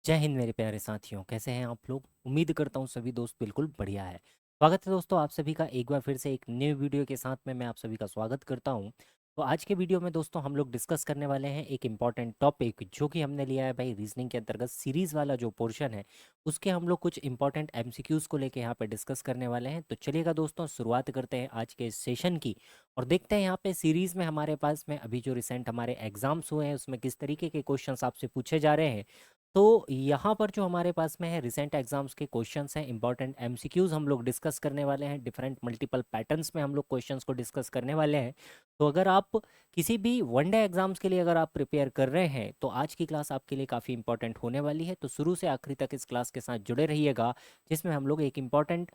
जय हिंद मेरे प्यारे साथियों, कैसे हैं आप लोग। उम्मीद करता हूँ सभी दोस्त बिल्कुल बढ़िया है। स्वागत है दोस्तों आप सभी का एक बार फिर से एक न्यू वीडियो के साथ में मैं आप सभी का स्वागत करता हूँ। तो आज के वीडियो में दोस्तों हम लोग डिस्कस करने वाले हैं एक इम्पॉर्टेंट टॉपिक जो कि हमने लिया है भाई रीजनिंग के अंतर्गत सीरीज़ वाला जो पोर्शन है उसके हम लोग कुछ इंपॉर्टेंट एमसीक्यूज़ को लेके यहाँ पे डिस्कस करने वाले हैं। तो चलिएगा दोस्तों शुरुआत करते हैं आज के इस सेशन की और देखते हैं यहाँ पे सीरीज़ में हमारे पास में अभी जो रिसेंट हमारे एग्जाम्स हुए हैं उसमें किस तरीके के क्वेश्चंस आपसे पूछे जा रहे हैं। तो यहाँ पर जो हमारे पास में है रिसेंट एग्जाम्स के क्वेश्चंस हैं, इंपॉर्टेंट एमसीक्यूज हम लोग डिस्कस करने वाले हैं, डिफरेंट मल्टीपल पैटर्न्स में हम लोग क्वेश्चंस को डिस्कस करने वाले हैं। तो अगर आप किसी भी वनडे एग्जाम्स के लिए अगर आप प्रिपेयर कर रहे हैं तो आज की क्लास आपके लिए काफ़ी इंपॉर्टेंट होने वाली है। तो शुरू से आखिरी तक इस क्लास के साथ जुड़े रहिएगा जिसमें हम लोग एक इंपॉर्टेंट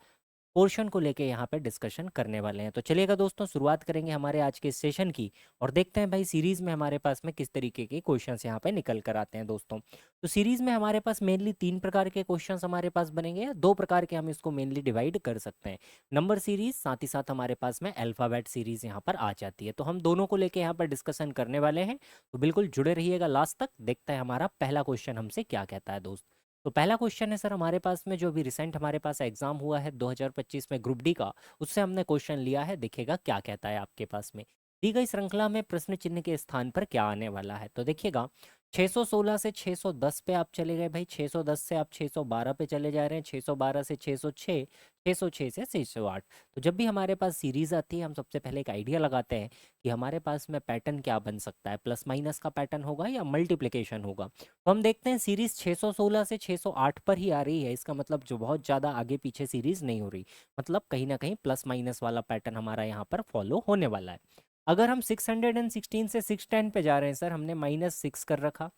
पोर्शन को लेके यहाँ पे डिस्कशन करने वाले हैं। तो चलिएगा दोस्तों शुरुआत करेंगे हमारे आज के इस सेशन की और देखते हैं भाई सीरीज में हमारे पास में किस तरीके के क्वेश्चंस यहाँ पे निकल कर आते हैं दोस्तों। तो सीरीज में हमारे पास मेनली तीन प्रकार के क्वेश्चंस हमारे पास बनेंगे या दो प्रकार के हम इसको मेनली डिवाइड कर सकते हैं। नंबर सीरीज साथ ही साथ हमारे पास में अल्फाबेट सीरीज यहाँ पर आ जाती है। तो हम दोनों को लेके यहाँ पर डिस्कशन करने वाले हैं। तो बिल्कुल जुड़े रहिएगा लास्ट तक, देखते हैं हमारा पहला क्वेश्चन हमसे क्या कहता है दोस्त। तो पहला क्वेश्चन है सर हमारे पास में जो अभी रिसेंट हमारे पास एग्जाम हुआ है 2025 में ग्रुप डी का, उससे हमने क्वेश्चन लिया है। देखिएगा क्या कहता है आपके पास में। दी गई श्रृंखला में प्रश्न चिन्ह के स्थान पर क्या आने वाला है। तो देखिएगा 616 से 610 पे आप चले गए भाई, 610 से आप 612 पे चले जा रहे हैं, 612 से 606, 606 से 608। तो जब भी हमारे पास सीरीज आती है हम सबसे पहले एक आइडिया लगाते हैं कि हमारे पास में पैटर्न क्या बन सकता है, प्लस माइनस का पैटर्न होगा या मल्टीप्लिकेशन होगा। तो हम देखते हैं सीरीज 616 से 608 पर ही आ रही है, इसका मतलब जो बहुत ज़्यादा आगे पीछे सीरीज नहीं हो रही, मतलब कहीं ना कहीं प्लस माइनस वाला पैटर्न हमारा यहाँ पर फॉलो होने वाला है। अगर हम 616 से 610 पे जा रहे हैं सर, हमने -6 कर रखा,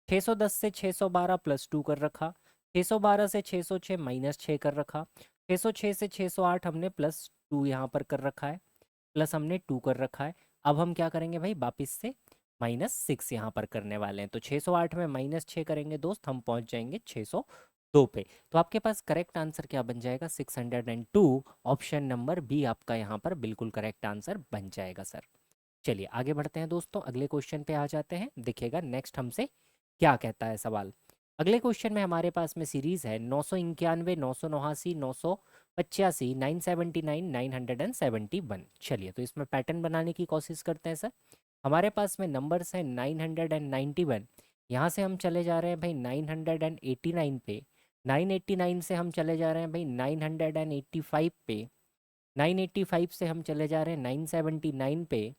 610 से 612 +2 कर रखा, 612 से 606 -6 कर रखा, 606 से 608 हमने +2 यहाँ पर कर रखा है, प्लस हमने 2 कर रखा है। अब हम क्या करेंगे भाई, वापिस से -6 यहाँ पर करने वाले हैं। तो 608 में -6 करेंगे दोस्त, हम पहुँच जाएंगे 602 पे। तो आपके पास करेक्ट आंसर क्या बन जाएगा, 602। ऑप्शन नंबर बी आपका यहाँ पर बिल्कुल करेक्ट आंसर बन जाएगा सर। चलिए आगे बढ़ते हैं दोस्तों, अगले क्वेश्चन पे आ जाते हैं। देखिएगा नेक्स्ट हमसे क्या कहता है सवाल। अगले क्वेश्चन में हमारे पास में सीरीज है 991, 989, 985, 979, 971। चलिए तो इसमें पैटर्न बनाने की कोशिश करते हैं सर। हमारे पास में नंबर्स हैं 991, यहाँ से हम चले जा रहे हैं भाई 989 पे, 989 से हम चले जा रहे हैं भाई 985 पे, 985 से हम चले जा रहे हैं 979 पे,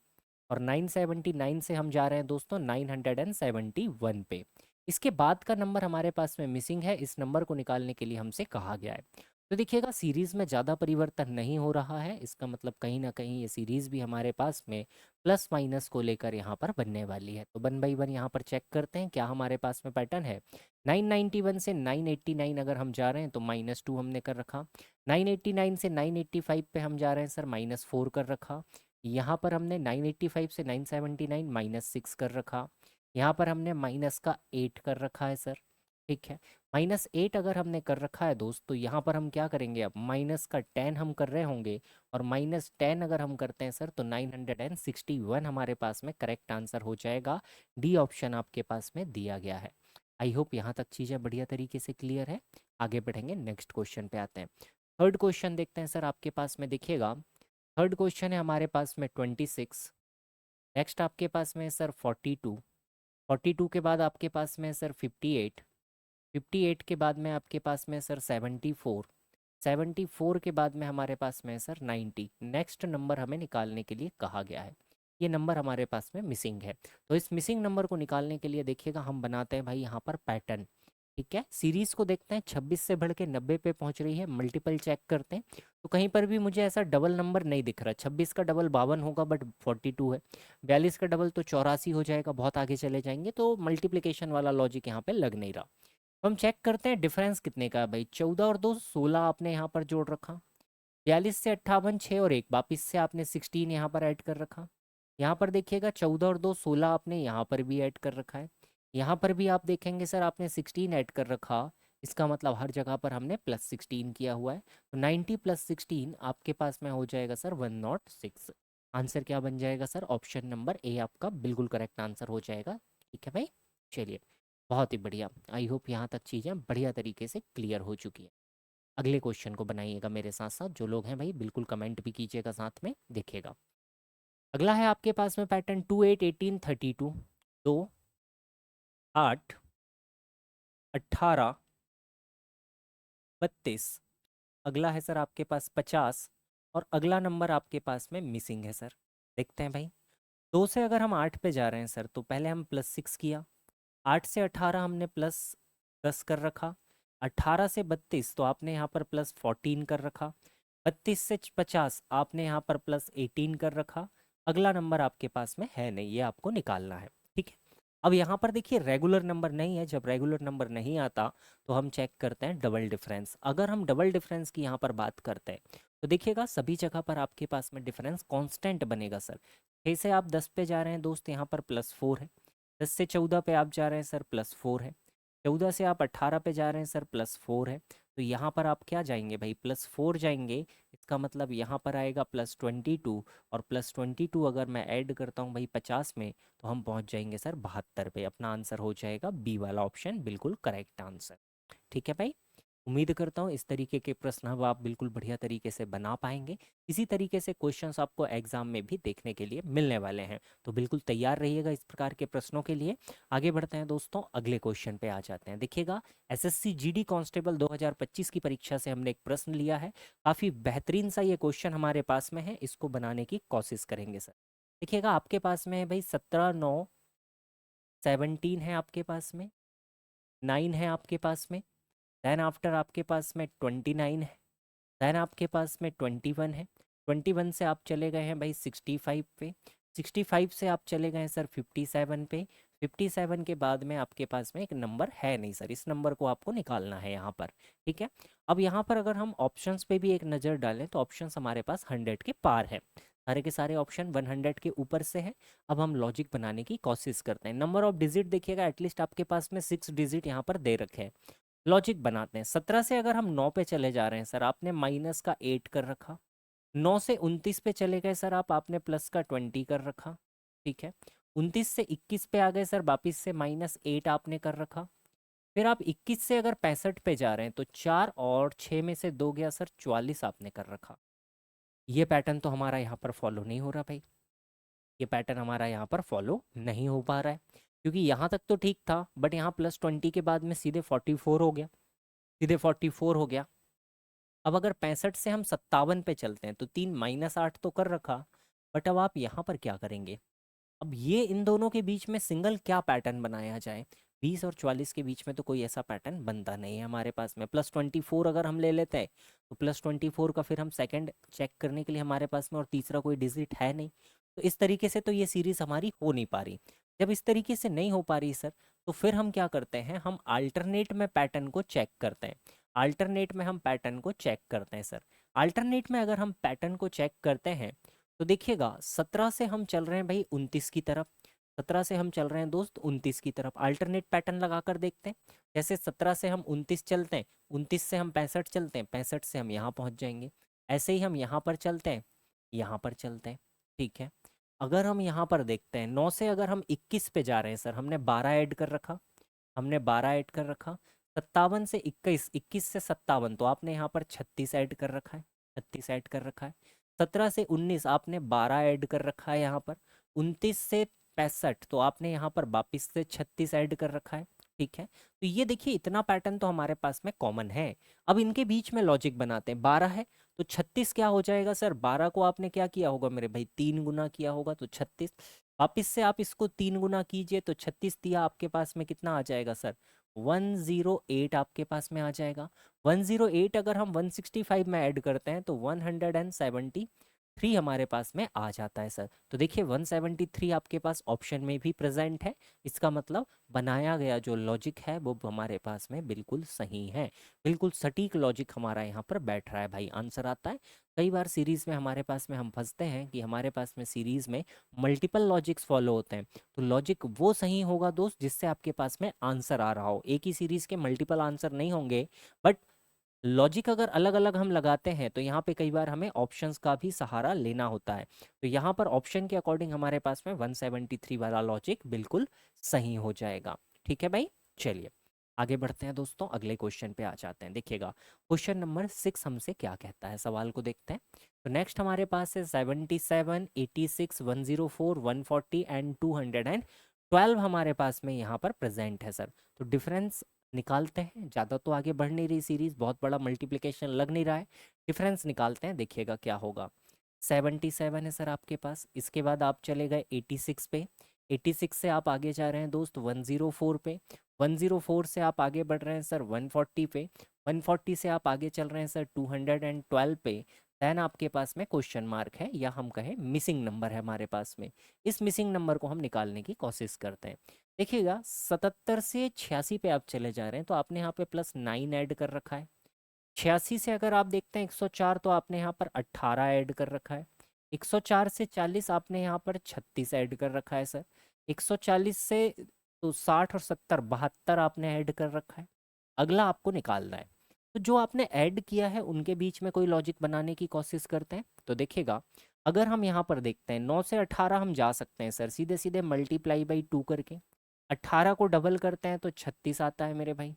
और 979 से हम जा रहे हैं दोस्तों 971 पे। इसके बाद का नंबर हमारे पास में मिसिंग है, इस नंबर को निकालने के लिए हमसे कहा गया है। तो देखिएगा सीरीज़ में ज़्यादा परिवर्तन नहीं हो रहा है, इसका मतलब कहीं ना कहीं ये सीरीज़ भी हमारे पास में प्लस माइनस को लेकर यहाँ पर बनने वाली है। तो 1 बाई 1 यहाँ पर चेक करते हैं क्या हमारे पास में पैटर्न है। 991 से 989 अगर हम जा रहे हैं तो -2 हमने कर रखा, 989 से 985 पे हम जा रहे हैं सर, -4 कर रखा, यहाँ पर हमने 985 से 979 -6 कर रखा, यहाँ पर हमने माइनस का 8 कर रखा है सर। ठीक है, -8 अगर हमने कर रखा है दोस्त तो यहाँ पर हम क्या करेंगे, अब माइनस का 10 हम कर रहे होंगे, और -10 अगर हम करते हैं सर तो 961 हमारे पास में करेक्ट आंसर हो जाएगा। डी ऑप्शन आपके पास में दिया गया है। आई होप यहाँ तक चीज़ें बढ़िया तरीके से क्लियर है। आगे बढ़ेंगे, नेक्स्ट क्वेश्चन पे आते हैं। थर्ड क्वेश्चन देखते हैं सर आपके पास में। देखिएगा थर्ड क्वेश्चन है हमारे पास में 26, नेक्स्ट आपके पास में है सर 42, 42 के बाद आपके पास में है सर 58, 58 के बाद में आपके पास में है सर 74, 74 के बाद में हमारे पास में है सर 90। नेक्स्ट नंबर हमें निकालने के लिए कहा गया है, ये नंबर हमारे पास में मिसिंग है। तो इस मिसिंग नंबर को निकालने के लिए देखिएगा हम बनाते हैं भाई यहाँ पर पैटर्न। ठीक है, सीरीज को देखते हैं, 26 से बढ़ के 90 पे पहुंच रही है, मल्टीपल चेक करते हैं। तो कहीं पर भी मुझे ऐसा डबल नंबर नहीं दिख रहा, 26 का डबल 52 होगा बट 42 है, 42 का डबल तो 84 हो जाएगा, बहुत आगे चले जाएंगे, तो मल्टीप्लिकेशन वाला लॉजिक यहाँ पे लग नहीं रहा। तो हम चेक करते हैं डिफरेंस कितने का है भाई, 14 और 2 16 आपने यहाँ पर जोड़ रखा, 42 से 58 6 और 1 वापिस से आपने 16 यहाँ पर ऐड कर रखा। यहाँ पर देखिएगा 14 और 2 16 आपने यहाँ पर भी ऐड कर रखा है, यहाँ पर भी आप देखेंगे सर आपने 16 ऐड कर रखा, इसका मतलब हर जगह पर हमने +16 किया हुआ है। तो 90 + 16 आपके पास में हो जाएगा सर 106। आंसर क्या बन जाएगा सर, ऑप्शन नंबर ए आपका बिल्कुल करेक्ट आंसर हो जाएगा। ठीक है भाई, चलिए बहुत ही बढ़िया। आई होप यहाँ तक चीज़ें बढ़िया तरीके से क्लियर हो चुकी है। अगले क्वेश्चन को बनाइएगा मेरे साथ साथ, जो लोग हैं भाई बिल्कुल कमेंट भी कीजिएगा साथ में, देखिएगा। अगला है आपके पास में पैटर्न 28 18 32, 2 8 18 32। अगला है सर आपके पास 50, और अगला नंबर आपके पास में मिसिंग है सर। देखते हैं भाई। 2 से अगर हम 8 पे जा रहे हैं सर, तो पहले हम +6 किया, 8 से 18 हमने +10 कर रखा, 18 से 32 तो आपने यहाँ पर +14 कर रखा, 32 से 50 आपने यहाँ पर +18 कर रखा। अगला नंबर आपके पास में है नहीं, ये आपको निकालना है। ठीक है। अब यहाँ पर देखिए रेगुलर नंबर नहीं है। जब रेगुलर नंबर नहीं आता तो हम चेक करते हैं डबल डिफरेंस। अगर हम डबल डिफरेंस की यहाँ पर बात करते हैं तो देखिएगा सभी जगह पर आपके पास में डिफरेंस कांस्टेंट बनेगा सर। 6 से आप 10 पे जा रहे हैं दोस्त, यहाँ पर +4 है। 10 से 14 पे आप जा रहे हैं सर, +4 है। 14 से आप 18 पे जा रहे हैं सर, +4 है। तो यहाँ पर आप क्या जाएंगे भाई, +4 जाएंगे। इसका मतलब यहाँ पर आएगा +22, और +22 अगर मैं ऐड करता हूँ भाई 50 में, तो हम पहुँच जाएंगे सर 72 पे। अपना आंसर हो जाएगा बी वाला ऑप्शन, बिल्कुल करेक्ट आंसर। ठीक है भाई। उम्मीद करता हूँ इस तरीके के प्रश्न अब आप बिल्कुल बढ़िया तरीके से बना पाएंगे। इसी तरीके से क्वेश्चंस आपको एग्जाम में भी देखने के लिए मिलने वाले हैं, तो बिल्कुल तैयार रहिएगा इस प्रकार के प्रश्नों के लिए। आगे बढ़ते हैं दोस्तों, अगले क्वेश्चन पे आ जाते हैं। देखिएगा, एसएससी जीडी कांस्टेबल 2025 की परीक्षा से हमने एक प्रश्न लिया है। काफ़ी बेहतरीन सा ये क्वेश्चन हमारे पास में है, इसको बनाने की कोशिश करेंगे सर। देखिएगा आपके पास में है भाई 17 9 17 है आपके पास में, 9 है आपके पास में, देन आफ्टर आपके पास में 29 है, देन आपके पास में 21 है। 21 से आप चले गए हैं भाई 65 पे, 65 से आप चले गए हैं सर 57 पे। 57 के बाद में आपके पास में एक नंबर है नहीं सर, इस नंबर को आपको निकालना है यहाँ पर। ठीक है। अब यहाँ पर अगर हम ऑप्शंस पे भी एक नज़र डालें तो ऑप्शंस हमारे पास 100 के पार है। सारे के सारे ऑप्शन 100 के ऊपर से है। अब हम लॉजिक बनाने की कोशिश करते हैं। नंबर ऑफ डिजिट देखिएगा, एटलीस्ट आपके पास में 6 डिजिट यहाँ पर दे रखे हैं। लॉजिक बनाते हैं। 17 से अगर हम 9 पे चले जा रहे हैं सर, आपने -8 कर रखा। 9 से 29 पे चले गए सर आप, आपने +20 कर रखा। ठीक है। 29 से 21 पे आ गए सर, वापिस से -8 आपने कर रखा। फिर आप 21 से अगर 65 पे जा रहे हैं तो 4 और 6 में से 2 गया सर, 44 आपने कर रखा। ये पैटर्न तो हमारा यहाँ पर फॉलो नहीं हो रहा भाई, ये पैटर्न हमारा यहाँ पर फॉलो नहीं हो पा रहा है, क्योंकि यहाँ तक तो ठीक था, बट यहाँ +20 के बाद में सीधे 44 हो गया, सीधे 44 हो गया। अब अगर 65 से हम 57 पे चलते हैं तो 3 -8 तो कर रखा, बट अब आप यहाँ पर क्या करेंगे। अब ये इन दोनों के बीच में सिंगल क्या पैटर्न बनाया जाए। 20 और 44 के बीच में तो कोई ऐसा पैटर्न बनता नहीं है हमारे पास में। +24 अगर हम ले लेते हैं तो +24 का फिर हम सेकंड चेक करने के लिए हमारे पास में और तीसरा कोई डिजिट है नहीं। तो इस तरीके से तो ये सीरीज़ हमारी हो नहीं पा रही। जब इस तरीके से नहीं हो पा रही सर, तो फिर हम क्या करते हैं, हम अल्टरनेट में पैटर्न को चेक करते हैं। अल्टरनेट में हम पैटर्न को चेक करते हैं सर। अल्टरनेट में अगर हम पैटर्न को चेक करते हैं तो देखिएगा 17 से हम चल रहे हैं भाई 29 की तरफ, 17 से हम चल रहे हैं दोस्त 29 की तरफ। अल्टरनेट पैटर्न लगाकर देखते हैं। जैसे 17 से हम 29 चलते हैं, 29 से हम 65 चलते हैं, 65 से हम यहाँ पहुँच जाएंगे। ऐसे ही हम यहाँ पर चलते हैं, यहाँ पर चलते हैं। ठीक है। अगर हम यहाँ पर देखते हैं 9 से अगर हम 21 पे जा रहे हैं सर, हमने 12 ऐड कर रखा, हमने 12 ऐड कर रखा। 57 से 21, 21 से 57 तो आपने यहाँ पर 36 ऐड कर रखा है, 36 ऐड कर रखा है। 17 से 19 आपने 12 ऐड कर रखा है यहाँ पर। 29 से 65 तो आपने यहाँ पर वापिस से 36 ऐड कर रखा है। ठीक है। तो ये देखिए इतना पैटर्न तो हमारे पास में कॉमन है। अब इनके बीच में लॉजिक बनाते हैं। 12 है तो 36 क्या हो जाएगा सर, 12 को आपने क्या किया होगा मेरे भाई, 3 गुना किया होगा तो 36। वापिस से आप इसको 3 गुना कीजिए तो 36 दिया आपके पास में कितना आ जाएगा सर, 108 आपके पास में आ जाएगा। 108 अगर हम 165 में ऐड करते हैं तो 173 हमारे पास में आ जाता है सर। तो देखिए 173 आपके पास ऑप्शन में भी प्रेजेंट है। इसका मतलब बनाया गया जो लॉजिक है वो हमारे पास में बिल्कुल सही है, बिल्कुल सटीक लॉजिक हमारा यहाँ पर बैठ रहा है भाई, आंसर आता है। कई बार सीरीज़ में हमारे पास में हम फंसते हैं कि हमारे पास में सीरीज़ में मल्टीपल लॉजिक्स फॉलो होते हैं। तो लॉजिक वो सही होगा दोस्त जिससे आपके पास में आंसर आ रहा हो। एक ही सीरीज़ के मल्टीपल आंसर नहीं होंगे, बट लॉजिक अगर अलग अलग हम लगाते हैं तो यहाँ पे कई बार हमें ऑप्शंस का भी सहारा लेना होता है। तो यहाँ पर ऑप्शन के अकॉर्डिंग हमारे पास में 173 वाला लॉजिक बिल्कुल सही हो जाएगा। ठीक है भाई, चलिए आगे बढ़ते हैं दोस्तों, अगले क्वेश्चन पे आ जाते हैं। देखिएगा क्वेश्चन नंबर 6 हमसे क्या कहता है, सवाल को देखते हैं। तो नेक्स्ट हमारे पास है 77, 86, 104, 140 एंड 212 हमारे पास में यहाँ पर प्रेजेंट है सर। तो डिफरेंस निकालते हैं, ज़्यादा तो आगे बढ़ नहीं रही सीरीज, बहुत बड़ा मल्टीप्लिकेशन लग नहीं रहा है, डिफरेंस निकालते हैं, देखिएगा क्या होगा। 77 है सर आपके पास, इसके बाद आप चले गए 86 पे, 86 से आप आगे जा रहे हैं दोस्त 104 पे, 104 से आप आगे बढ़ रहे हैं सर 140 पे, 140 से आप आगे चल रहे हैं सर 212 पे। देन आपके पास में क्वेश्चन मार्क है या हम कहें मिसिंग नंबर है हमारे पास में। इस मिसिंग नंबर को हम निकालने की कोशिश करते हैं। देखिएगा 77 से 86 पे आप चले जा रहे हैं, तो आपने यहाँ पे +9 ऐड कर रखा है। 86 से अगर आप देखते हैं 104, तो आपने यहाँ पर 18 ऐड कर रखा है। 104 से 40 आपने यहाँ पर 36 ऐड कर रखा है सर। 140 से तो 60 और 70 72 आपने ऐड कर रखा है। अगला आपको निकालना है, तो जो आपने ऐड किया है उनके बीच में कोई लॉजिक बनाने की कोशिश करते हैं। तो देखिएगा अगर हम यहाँ पर देखते हैं 9 से 18 हम जा सकते हैं सर सीधे सीधे मल्टीप्लाई बाई 2 करके। 18 को डबल करते हैं तो 36 आता है मेरे भाई।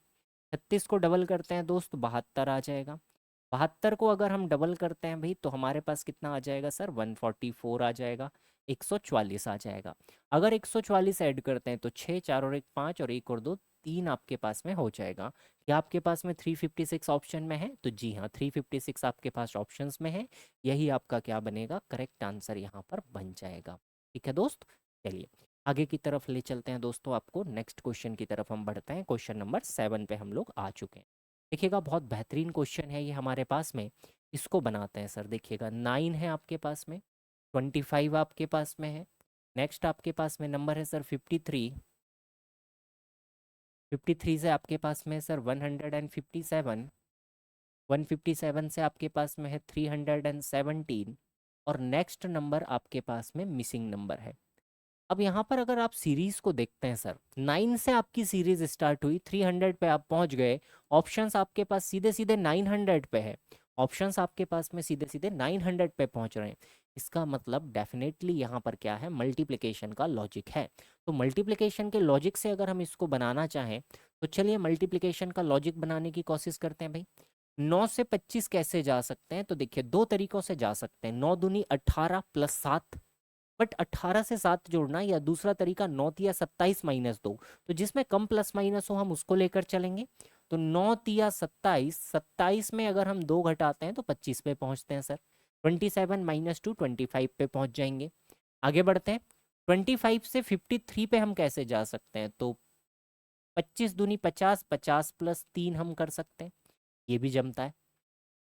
36 को डबल करते हैं दोस्त 72 आ जाएगा। 72 को अगर हम डबल करते हैं भाई तो हमारे पास कितना आ जाएगा सर, 144 आ जाएगा, 144 आ जाएगा। अगर 144 ऐड करते हैं तो 6, 4 और 1 5 और 1 और 2 3 आपके पास में हो जाएगा। क्या आपके पास में 356 ऑप्शन में है? तो जी हाँ, 356 आपके पास ऑप्शंस में है। यही आपका क्या बनेगा, करेक्ट आंसर यहाँ पर बन जाएगा। ठीक है दोस्त, चलिए आगे की तरफ ले चलते हैं दोस्तों, आपको नेक्स्ट क्वेश्चन की तरफ हम बढ़ते हैं। क्वेश्चन नंबर 7 पे हम लोग आ चुके हैं। देखिएगा बहुत बेहतरीन क्वेश्चन है ये हमारे पास में, इसको बनाते हैं सर। देखिएगा 9 है आपके पास में, 25 आपके पास में है, नेक्स्ट आपके पास में नंबर है सर 53, 53 से आपके पास में है सर 157, 157 से आपके पास में है 317 और नेक्स्ट नंबर आपके पास में मिसिंग नंबर है। अब यहाँ पर अगर आप सीरीज को देखते हैं सर, 9 से आपकी सीरीज स्टार्ट हुई, 300 पे आप पहुंच गए, ऑप्शंस आपके पास सीधे सीधे 900 पे है, ऑप्शंस आपके पास में सीधे सीधे 900 पे पहुंच रहे हैं। इसका मतलब डेफिनेटली यहाँ पर क्या है, मल्टीप्लिकेशन का लॉजिक है। तो मल्टीप्लिकेशन के लॉजिक से अगर हम इसको बनाना चाहें तो चलिए मल्टीप्लिकेशन का लॉजिक बनाने की कोशिश करते हैं भाई। 9 से 25 कैसे जा सकते हैं, तो देखिए दो तरीकों से जा सकते हैं, 9 दूनी 18 + 7, बट 18 से 7 जोड़ना, या दूसरा तरीका 9 तिया 27 - 2, तो जिसमें कम प्लस माइनस हो हम उसको लेकर चलेंगे। तो 9 तिया 27, 27 में अगर हम 2 घटाते हैं तो 25 पे पहुंचते हैं सर। 27 - 2 25 पे पहुंच जाएंगे। आगे बढ़ते हैं, 25 से 53 पे हम कैसे जा सकते हैं, तो 25 दूनी 50, 50 + 3 हम कर सकते हैं, ये भी जमता है।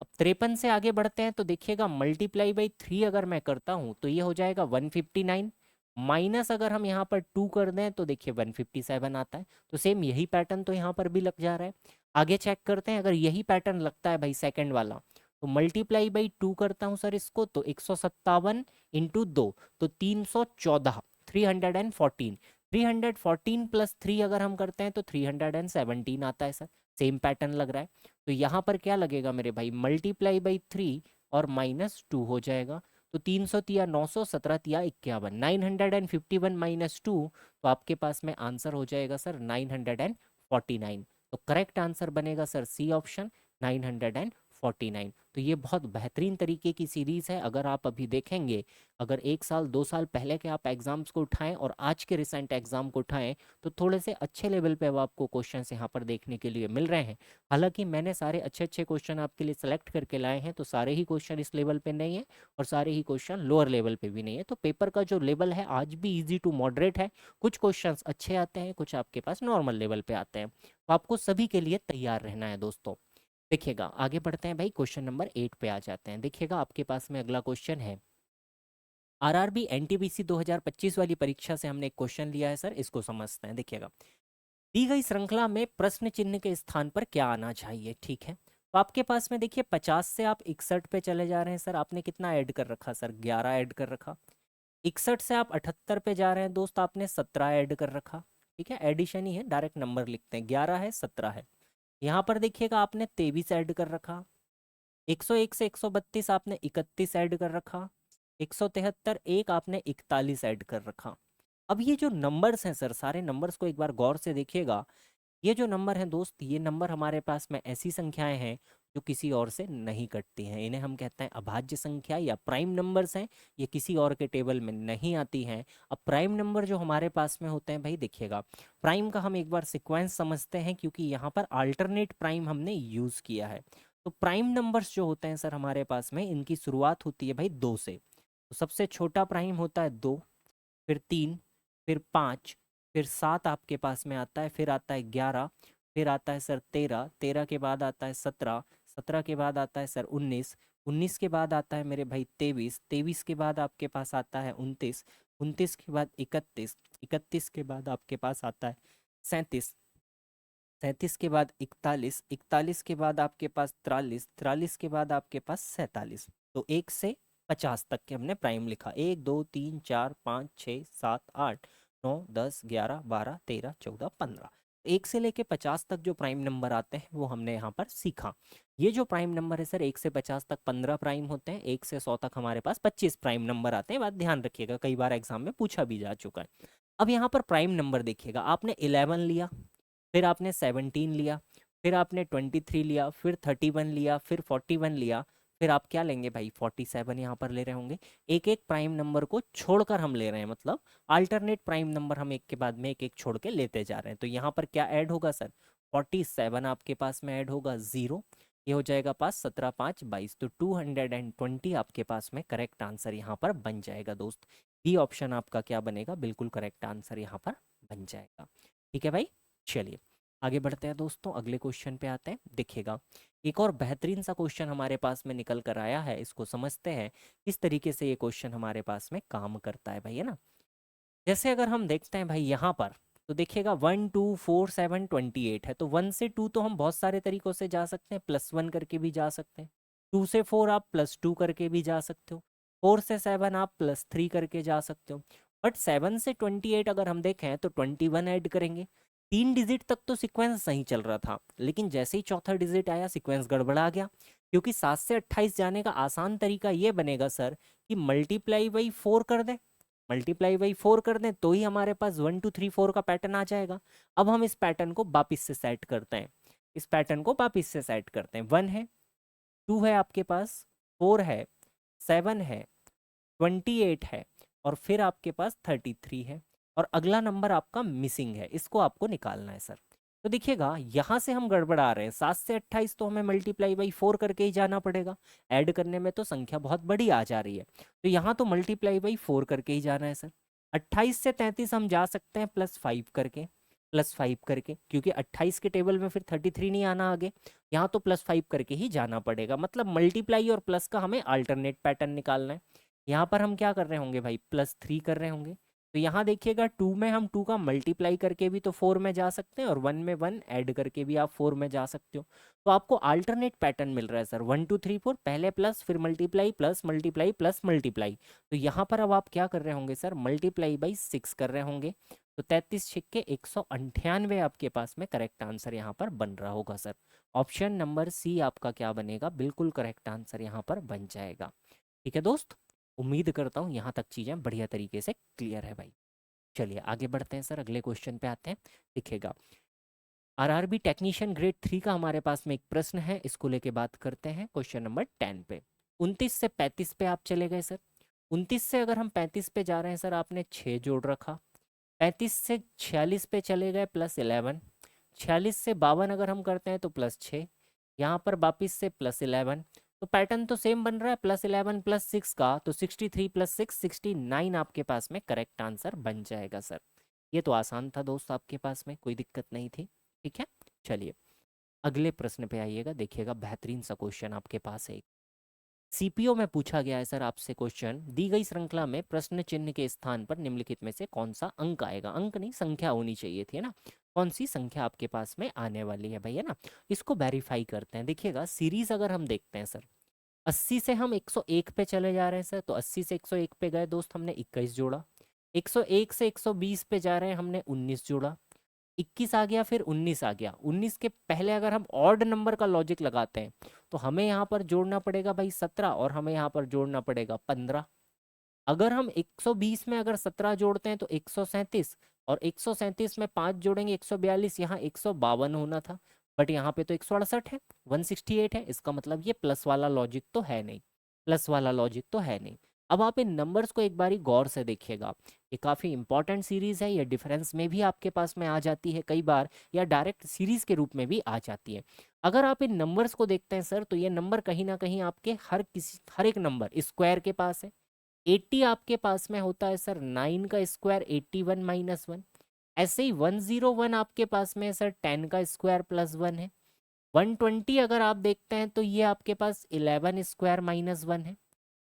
अब 53 से आगे बढ़ते हैं, तो देखिएगा मल्टीप्लाई बाई 3 अगर मैं करता हूं तो ये हो जाएगा 159, माइनस अगर हम यहाँ पर 2 कर दें तो देखिए 157 आता है। तो सेम यही पैटर्न तो यहाँ पर भी लग जा रहा है। आगे चेक करते हैं, अगर यही पैटर्न लगता है भाई सेकंड वाला, तो मल्टीप्लाई बाई 2 करता हूँ सर इसको, तो 157 × 2 तो 314, 314, 314 + 3 अगर हम करते हैं तो 317 आता है सर। सेम पैटर्न लग रहा है। तो यहाँ पर क्या लगेगा मेरे भाई, मल्टीप्लाई बाई 3 और -2 हो जाएगा। तो 300 तिया 900, 17 तिया 51, 951 - 2, तो आपके पास में आंसर हो जाएगा सर 949। तो करेक्ट आंसर बनेगा सर सी ऑप्शन, 949। तो ये बहुत बेहतरीन तरीके की सीरीज है। अगर आप अभी देखेंगे, अगर 1 साल 2 साल पहले के आप एग्जाम्स को उठाएं और आज के रिसेंट एग्जाम को उठाएं, तो थोड़े से अच्छे लेवल पे अब आपको क्वेश्चंस यहाँ पर देखने के लिए मिल रहे हैं। हालांकि मैंने सारे अच्छे अच्छे क्वेश्चन आपके लिए सेलेक्ट करके लाए हैं, तो सारे ही क्वेश्चन इस लेवल पे नहीं है और सारे ही क्वेश्चन लोअर लेवल पे भी नहीं है। तो पेपर का जो लेवल है आज भी इजी टू मॉडरेट है। कुछ क्वेश्चंस अच्छे आते हैं, कुछ आपके पास नॉर्मल लेवल पे आते हैं, तो आपको सभी के लिए तैयार रहना है दोस्तों। देखिएगा आगे बढ़ते हैं भाई, क्वेश्चन नंबर 8 पे आ जाते हैं। देखिएगा आपके पास में अगला क्वेश्चन है, आरआरबी एनटीपीसी 2025 वाली परीक्षा से हमने एक क्वेश्चन लिया है सर, इसको समझते हैं। देखिएगा दी गई श्रृंखला में प्रश्न चिन्ह के स्थान पर क्या आना चाहिए, ठीक है। तो आपके पास में देखिए 50 से आप 61 पे चले जा रहे हैं सर, आपने कितना ऐड कर रखा सर, 11 ऐड कर रखा। 61 से आप 78 पे जा रहे हैं दोस्त, आपने 17 ऐड कर रखा। ठीक है, एडिशन ही है, डायरेक्ट नंबर लिखते हैं, 11 है 17 है। यहाँ पर देखिएगा आपने 23 ऐड कर रखा। 101 से 132 आपने 31 ऐड कर रखा। 173 एक आपने 41 ऐड कर रखा। अब ये जो नंबर्स हैं सर, सारे नंबर्स को एक बार गौर से देखिएगा, ये जो नंबर है दोस्त, ये नंबर हमारे पास में ऐसी संख्याएं हैं जो किसी और से नहीं कटती हैं। इन्हें हम कहते हैं अभाज्य संख्या या प्राइम नंबर्स हैं। ये किसी और के टेबल में नहीं आती हैं। अब प्राइम नंबर जो हमारे पास में होते हैं भाई, देखिएगा प्राइम का हम एक बार सीक्वेंस समझते हैं, क्योंकि यहाँ पर अल्टरनेट प्राइम हमने यूज़ किया है। तो प्राइम नंबर्स जो होते हैं सर हमारे पास में, इनकी शुरुआत होती है भाई 2 से। तो सबसे छोटा प्राइम होता है 2, फिर 3, फिर 5, फिर 7 आपके पास में आता है, फिर आता है 11, फिर आता है सर 13, 13 के बाद आता है 17, 17 के बाद आता है सर 19, 19 के बाद आता है मेरे भाई 23, 23 के बाद आपके पास आता है 29, 29 के बाद 31, 31 के बाद आपके पास आता है 37, 37 के बाद 41, 41 के बाद आपके पास 43, 43 के बाद आपके पास 47। तो 1 से 50 तक के हमने प्राइम लिखा। 1 2 3 4 5 6 7 8 9 10 11 12 13 14 15। 1 से लेके 50 तक जो प्राइम नंबर आते हैं वो हमने यहाँ पर सीखा। ये जो प्राइम नंबर है सर, 1 से 50 तक 15 प्राइम होते हैं, 1 से 100 तक हमारे पास 25 प्राइम नंबर आते हैं। बात ध्यान रखिएगा, कई बार एग्जाम में पूछा भी जा चुका है। अब यहाँ पर प्राइम नंबर देखिएगा, आपने 11 लिया, फिर आपने 17 लिया, फिर आपने 23 लिया, फिर 31 लिया, फिर 41 लिया, फिर आप क्या लेंगे भाई 47 यहाँ पर ले रहे होंगे। एक एक प्राइम नंबर को छोड़कर हम ले रहे हैं, मतलब अल्टरनेट प्राइम नंबर हम एक के बाद में एक एक छोड़ के लेते जा रहे हैं। तो यहाँ पर क्या ऐड होगा सर, 47 आपके पास में ऐड होगा, 0 ये हो जाएगा पास, 17 5 22, तो 220 आपके पास में करेक्ट आंसर यहाँ पर बन जाएगा दोस्त। बी ऑप्शन आपका क्या बनेगा, बिल्कुल करेक्ट आंसर यहाँ पर बन जाएगा। ठीक है भाई, चलिए आगे बढ़ते हैं दोस्तों, अगले क्वेश्चन पे आते हैं। देखिएगा एक और बेहतरीन सा क्वेश्चन हमारे पास में निकल कर आया है, इसको समझते हैं किस तरीके से ये क्वेश्चन हमारे पास में काम करता है भाई, है ना। जैसे अगर हम देखते हैं भाई यहाँ पर, तो देखिएगा 1 2 4 7 28 है, तो 1 से 2 तो हम बहुत सारे तरीकों से जा सकते हैं, +1 करके भी जा सकते हैं। 2 से 4 आप +2 करके भी जा सकते हो। 4 से 7 आप +3 करके जा सकते हो। बट 7 से 28 अगर हम देखें तो 21 ऐड करेंगे। 3 डिजिट तक तो सीक्वेंस सही चल रहा था, लेकिन जैसे ही चौथा डिजिट आया सीक्वेंस गड़बड़ा गया। क्योंकि 7 से 28 जाने का आसान तरीका ये बनेगा सर कि मल्टीप्लाई बाई 4 कर दें, मल्टीप्लाई बाई 4 कर दें, तो ही हमारे पास 1 2 3 4 का पैटर्न आ जाएगा। अब हम इस पैटर्न को वापिस से सेट करते हैं, इस पैटर्न को वापिस से सेट करते हैं। 1 है, 2 है आपके पास, 4 है, 7 है, 28 है, और फिर आपके पास 33 है, और अगला नंबर आपका मिसिंग है, इसको आपको निकालना है सर। तो देखिएगा यहाँ से हम गड़बड़ा रहे हैं, 7 से 28 तो हमें मल्टीप्लाई बाई 4 करके ही जाना पड़ेगा, ऐड करने में तो संख्या बहुत बड़ी आ जा रही है। तो यहाँ तो मल्टीप्लाई बाई 4 करके ही जाना है सर। 28 से 33 हम जा सकते हैं +5 करके, +5 करके, क्योंकि 28 के टेबल में फिर 33 नहीं आना आगे, यहाँ तो +5 करके ही जाना पड़ेगा। मतलब मल्टीप्लाई और प्लस का हमें अल्टरनेट पैटर्न निकालना है। यहाँ पर हम क्या कर रहे होंगे भाई, +3 कर रहे होंगे। तो यहाँ देखिएगा 2 में हम 2 का मल्टीप्लाई करके भी तो 4 में जा सकते हैं, और 1 में 1 ऐड करके भी आप 4 में जा सकते हो। तो आपको अल्टरनेट पैटर्न मिल रहा है सर, 1 2 3 4, पहले प्लस, फिर multiply, plus multiply, plus multiply. तो यहाँ पर अब आप क्या कर रहे होंगे सर, मल्टीप्लाई बाई 6 कर रहे होंगे। तो 33 छिक्के 198 आपके पास में करेक्ट आंसर यहाँ पर बन रहा होगा सर। ऑप्शन नंबर सी आपका क्या बनेगा, बिल्कुल करेक्ट आंसर यहाँ पर बन जाएगा। ठीक है दोस्त, उम्मीद करता हूँ यहाँ तक चीज़ें बढ़िया तरीके से क्लियर है भाई। चलिए आगे बढ़ते हैं सर, अगले क्वेश्चन पे आते हैं। दिखेगा आरआरबी टेक्नीशियन ग्रेड 3 का हमारे पास में एक प्रश्न है, इसको लेके बात करते हैं क्वेश्चन नंबर 10 पे। 29 से 35 पे आप चले गए सर। 29 से अगर हम 35 पे जा रहे हैं सर, आपने 6 जोड़ रखा। 35 से 46 पे चले गए +11। 46 से 52 अगर हम करते हैं तो +6, यहाँ पर वापिस से +11। तो पैटर्न तो सेम बन रहा है, +11 +6 का, तो 63 + 6 69 आपके पास में करेक्ट आंसर बन जाएगा सर। ये तो आसान था दोस्त, आपके पास में कोई दिक्कत नहीं थी। ठीक है, चलिए अगले प्रश्न पे आइएगा। देखिएगा बेहतरीन सा क्वेश्चन आपके पास है। सीपीओ में पूछा गया है सर आपसे क्वेश्चन, दी गई श्रृंखला में प्रश्न चिन्ह के स्थान पर निम्नलिखित में से कौन सा अंक आएगा। अंक नहीं, संख्या होनी चाहिए थी, है ना। कौन सी संख्या आपके पास में आने वाली है भाई, है ना। इसको वेरीफाई करते हैं। देखिएगा सीरीज अगर हम देखते हैं सर, 80 से हम 101 पे चले जा रहे हैं सर, तो 80 से 101 पे गए दोस्त, हमने 21 जोड़ा। 101 से 120 पे जा रहे हैं, हमने 19 जोड़ा। 21 आ गया, फिर 19 आ गया। 19 के पहले अगर हम ऑड नंबर का लॉजिक लगाते हैं, तो हमें यहाँ पर जोड़ना पड़ेगा भाई 17, और हमें यहाँ पर जोड़ना पड़ेगा 15। अगर हम 120 में अगर 17 जोड़ते हैं तो 137, और 137 में 5 जोड़ेंगे 142, यहाँ 152 होना था, बट यहाँ पे तो 168 है, 168 है, इसका मतलब ये प्लस वाला लॉजिक तो है नहीं, प्लस वाला लॉजिक तो है नहीं। अब आप इन नंबर्स को एक बारी गौर से देखिएगा, ये काफ़ी इंपॉर्टेंट सीरीज है, ये डिफरेंस में भी आपके पास में आ जाती है कई बार, या डायरेक्ट सीरीज के रूप में भी आ जाती है। अगर आप इन नंबर्स को देखते हैं सर, तो ये नंबर कहीं ना कहीं आपके हर एक नंबर स्क्वायर के पास है। 80 आपके पास में होता है सर 9 का स्क्वायर 81 माइनस 1। ऐसे ही 101 आपके पास में है सर 10 का स्क्वायर प्लस 1 है। 120 अगर आप देखते हैं तो ये आपके पास 11 स्क्वायर माइनस 1 है।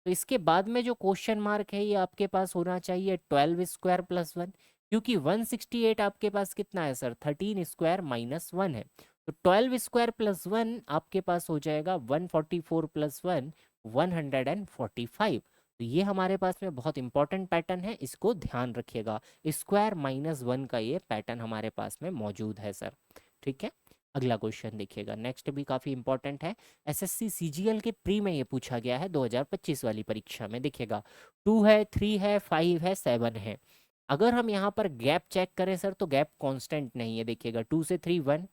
तो इसके बाद में जो क्वेश्चन मार्क है ये आपके पास होना चाहिए 12 स्क्वायर प्लस 1, क्योंकि 168 आपके पास कितना है सर 13 स्क्वायर माइनस 1 है। तो 12 स्क्वायर प्लस 1 आपके पास हो जाएगा 144 प्लस 1 145। तो ये हमारे पास में बहुत इंपॉर्टेंट पैटर्न है, इसको ध्यान रखिएगा, स्क्वायर माइनस 1 का ये पैटर्न हमारे पास में मौजूद है सर। ठीक है, अगला क्वेश्चन देखिएगा, नेक्स्ट भी काफ़ी इंपॉर्टेंट है, एसएससी सीजीएल के प्री में ये पूछा गया है 2025 वाली परीक्षा में। देखिएगा 2 है, 3 है, 5 है, 7 है। अगर हम यहाँ पर गैप चेक करें सर, तो गैप कांस्टेंट नहीं है। देखिएगा 2 से 3 1,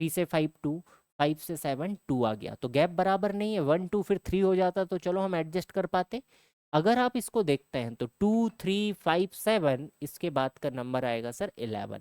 3 से 5 2, 5 से 7 2 आ गया, तो गैप बराबर नहीं है। 1 2 फिर 3 हो जाता तो चलो हम एडजस्ट कर पाते। अगर आप इसको देखते हैं तो 2 3 5 7, इसके बाद का नंबर आएगा सर 11,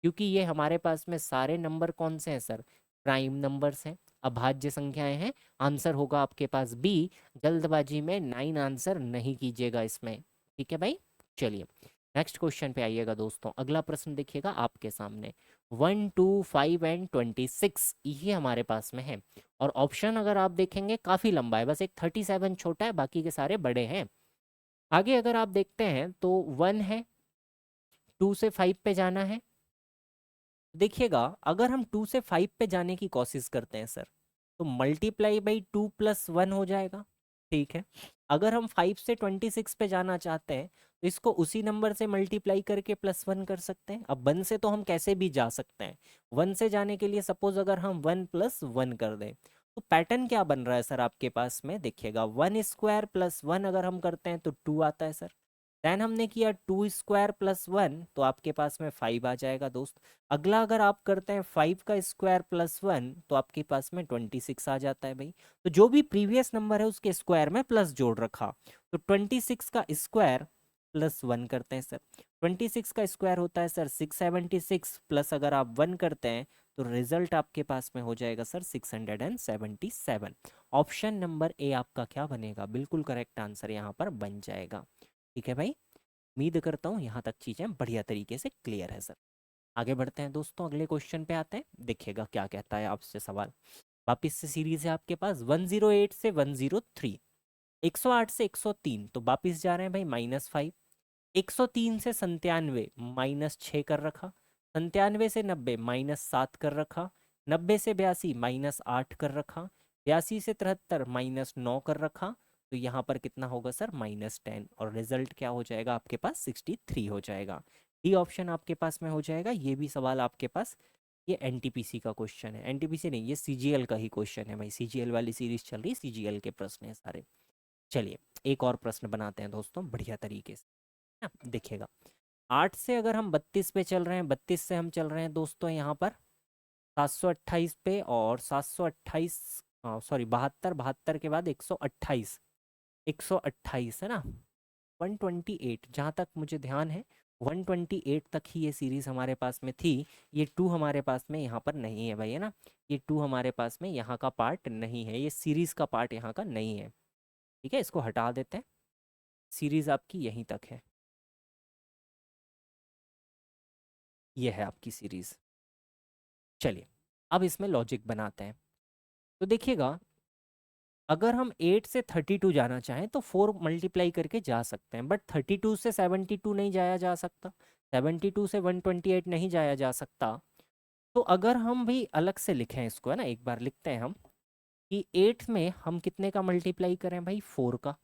क्योंकि ये हमारे पास में सारे नंबर कौन से हैं सर, प्राइम नंबर्स हैं, अभाज्य संख्याएं हैं। आंसर होगा आपके पास बी। जल्दबाजी में 9 आंसर नहीं कीजिएगा इसमें। ठीक है भाई, चलिए नेक्स्ट क्वेश्चन पे आइएगा दोस्तों। अगला प्रश्न देखिएगा आपके सामने, 1 2 5 एंड 26 ये हमारे पास में है, और ऑप्शन अगर आप देखेंगे काफ़ी लंबा है, बस एक 37 छोटा है, बाकी के सारे बड़े हैं। आगे अगर आप देखते हैं तो 1 है, 2 से 5 पे जाना है। देखिएगा अगर हम 2 से 5 पे जाने की कोशिश करते हैं सर, तो मल्टीप्लाई बाई 2 प्लस 1 हो जाएगा। ठीक है, अगर हम 5 से 26 पे जाना चाहते हैं तो इसको उसी नंबर से मल्टीप्लाई करके प्लस 1 कर सकते हैं। अब 1 से तो हम कैसे भी जा सकते हैं, 1 से जाने के लिए सपोज अगर हम 1 प्लस 1 कर दें, तो पैटर्न क्या बन रहा है सर आपके पास में। देखिएगा 1 स्क्वायर प्लस 1 अगर हम करते हैं तो 2 आता है सर। देन हमने किया 2 स्क्वायर प्लस 1, तो आपके पास में 5 आ जाएगा दोस्त। अगला अगर आप करते हैं 5 का स्क्वायर प्लस 1, तो आपके पास में 26 आ जाता है भाई। तो जो भी प्रीवियस नंबर है उसके स्क्वायर में प्लस जोड़ रखा, तो 26 का स्क्वायर प्लस 1 करते हैं सर। 26 का स्क्वायर होता है सर 676, प्लस अगर आप 1 करते हैं तो रिजल्ट आपके पास में हो जाएगा सर 677। ऑप्शन नंबर ए आपका क्या बनेगा, बिल्कुल करेक्ट आंसर यहाँ पर बन जाएगा। ठीक है भाई, उम्मीद करता हूँ यहाँ तक चीज़ें बढ़िया तरीके से क्लियर है सर। आगे बढ़ते हैं दोस्तों, अगले क्वेश्चन पे आते हैं। देखिएगा क्या कहता है आपसे सवाल। वापिस से सीरीज है आपके पास 108 से 103, 108 से 103, तो वापिस जा रहे हैं भाई -5। 103 से 97 -6 कर रखा, 97 से 90 -7 कर रखा, 90 से 82 -8 कर रखा, 82 से 73 -9 कर रखा। तो यहाँ पर कितना होगा सर -10, और रिजल्ट क्या हो जाएगा आपके पास 63 हो जाएगा। डी ऑप्शन आपके पास में हो जाएगा। ये भी सवाल आपके पास, ये एनटीपीसी का क्वेश्चन है, एनटीपीसी नहीं ये सीजीएल का ही क्वेश्चन है भाई, सीजीएल वाली सीरीज चल रही है, सीजीएल के प्रश्न है सारे। चलिए एक और प्रश्न बनाते हैं दोस्तों बढ़िया तरीके से ना। देखिएगा 8 से अगर हम 32 पे चल रहे हैं, 32 से हम चल रहे हैं दोस्तों यहाँ पर 728 पे, और 728 सॉरी 72, 72 के बाद 128, 128 है ना, 128 जहाँ तक मुझे ध्यान है 128 तक ही ये सीरीज हमारे पास में थी। ये 2 हमारे पास में यहाँ पर नहीं है भाई, है ना, ये 2 हमारे पास में यहाँ का पार्ट नहीं है, ये सीरीज का पार्ट यहाँ का नहीं है। ठीक है, इसको हटा देते हैं, सीरीज आपकी यहीं तक है, ये है आपकी सीरीज। चलिए अब इसमें लॉजिक बनाते हैं। तो देखिएगा अगर हम 8 से 32 जाना चाहें तो 4 मल्टीप्लाई करके जा सकते हैं, बट 32 से 72 नहीं जाया जा सकता, 72 से 128 नहीं जाया जा सकता। तो अगर हम भी अलग से लिखें इसको, है ना, एक बार लिखते हैं हम कि 8 में हम कितने का मल्टीप्लाई करें भाई 4 का,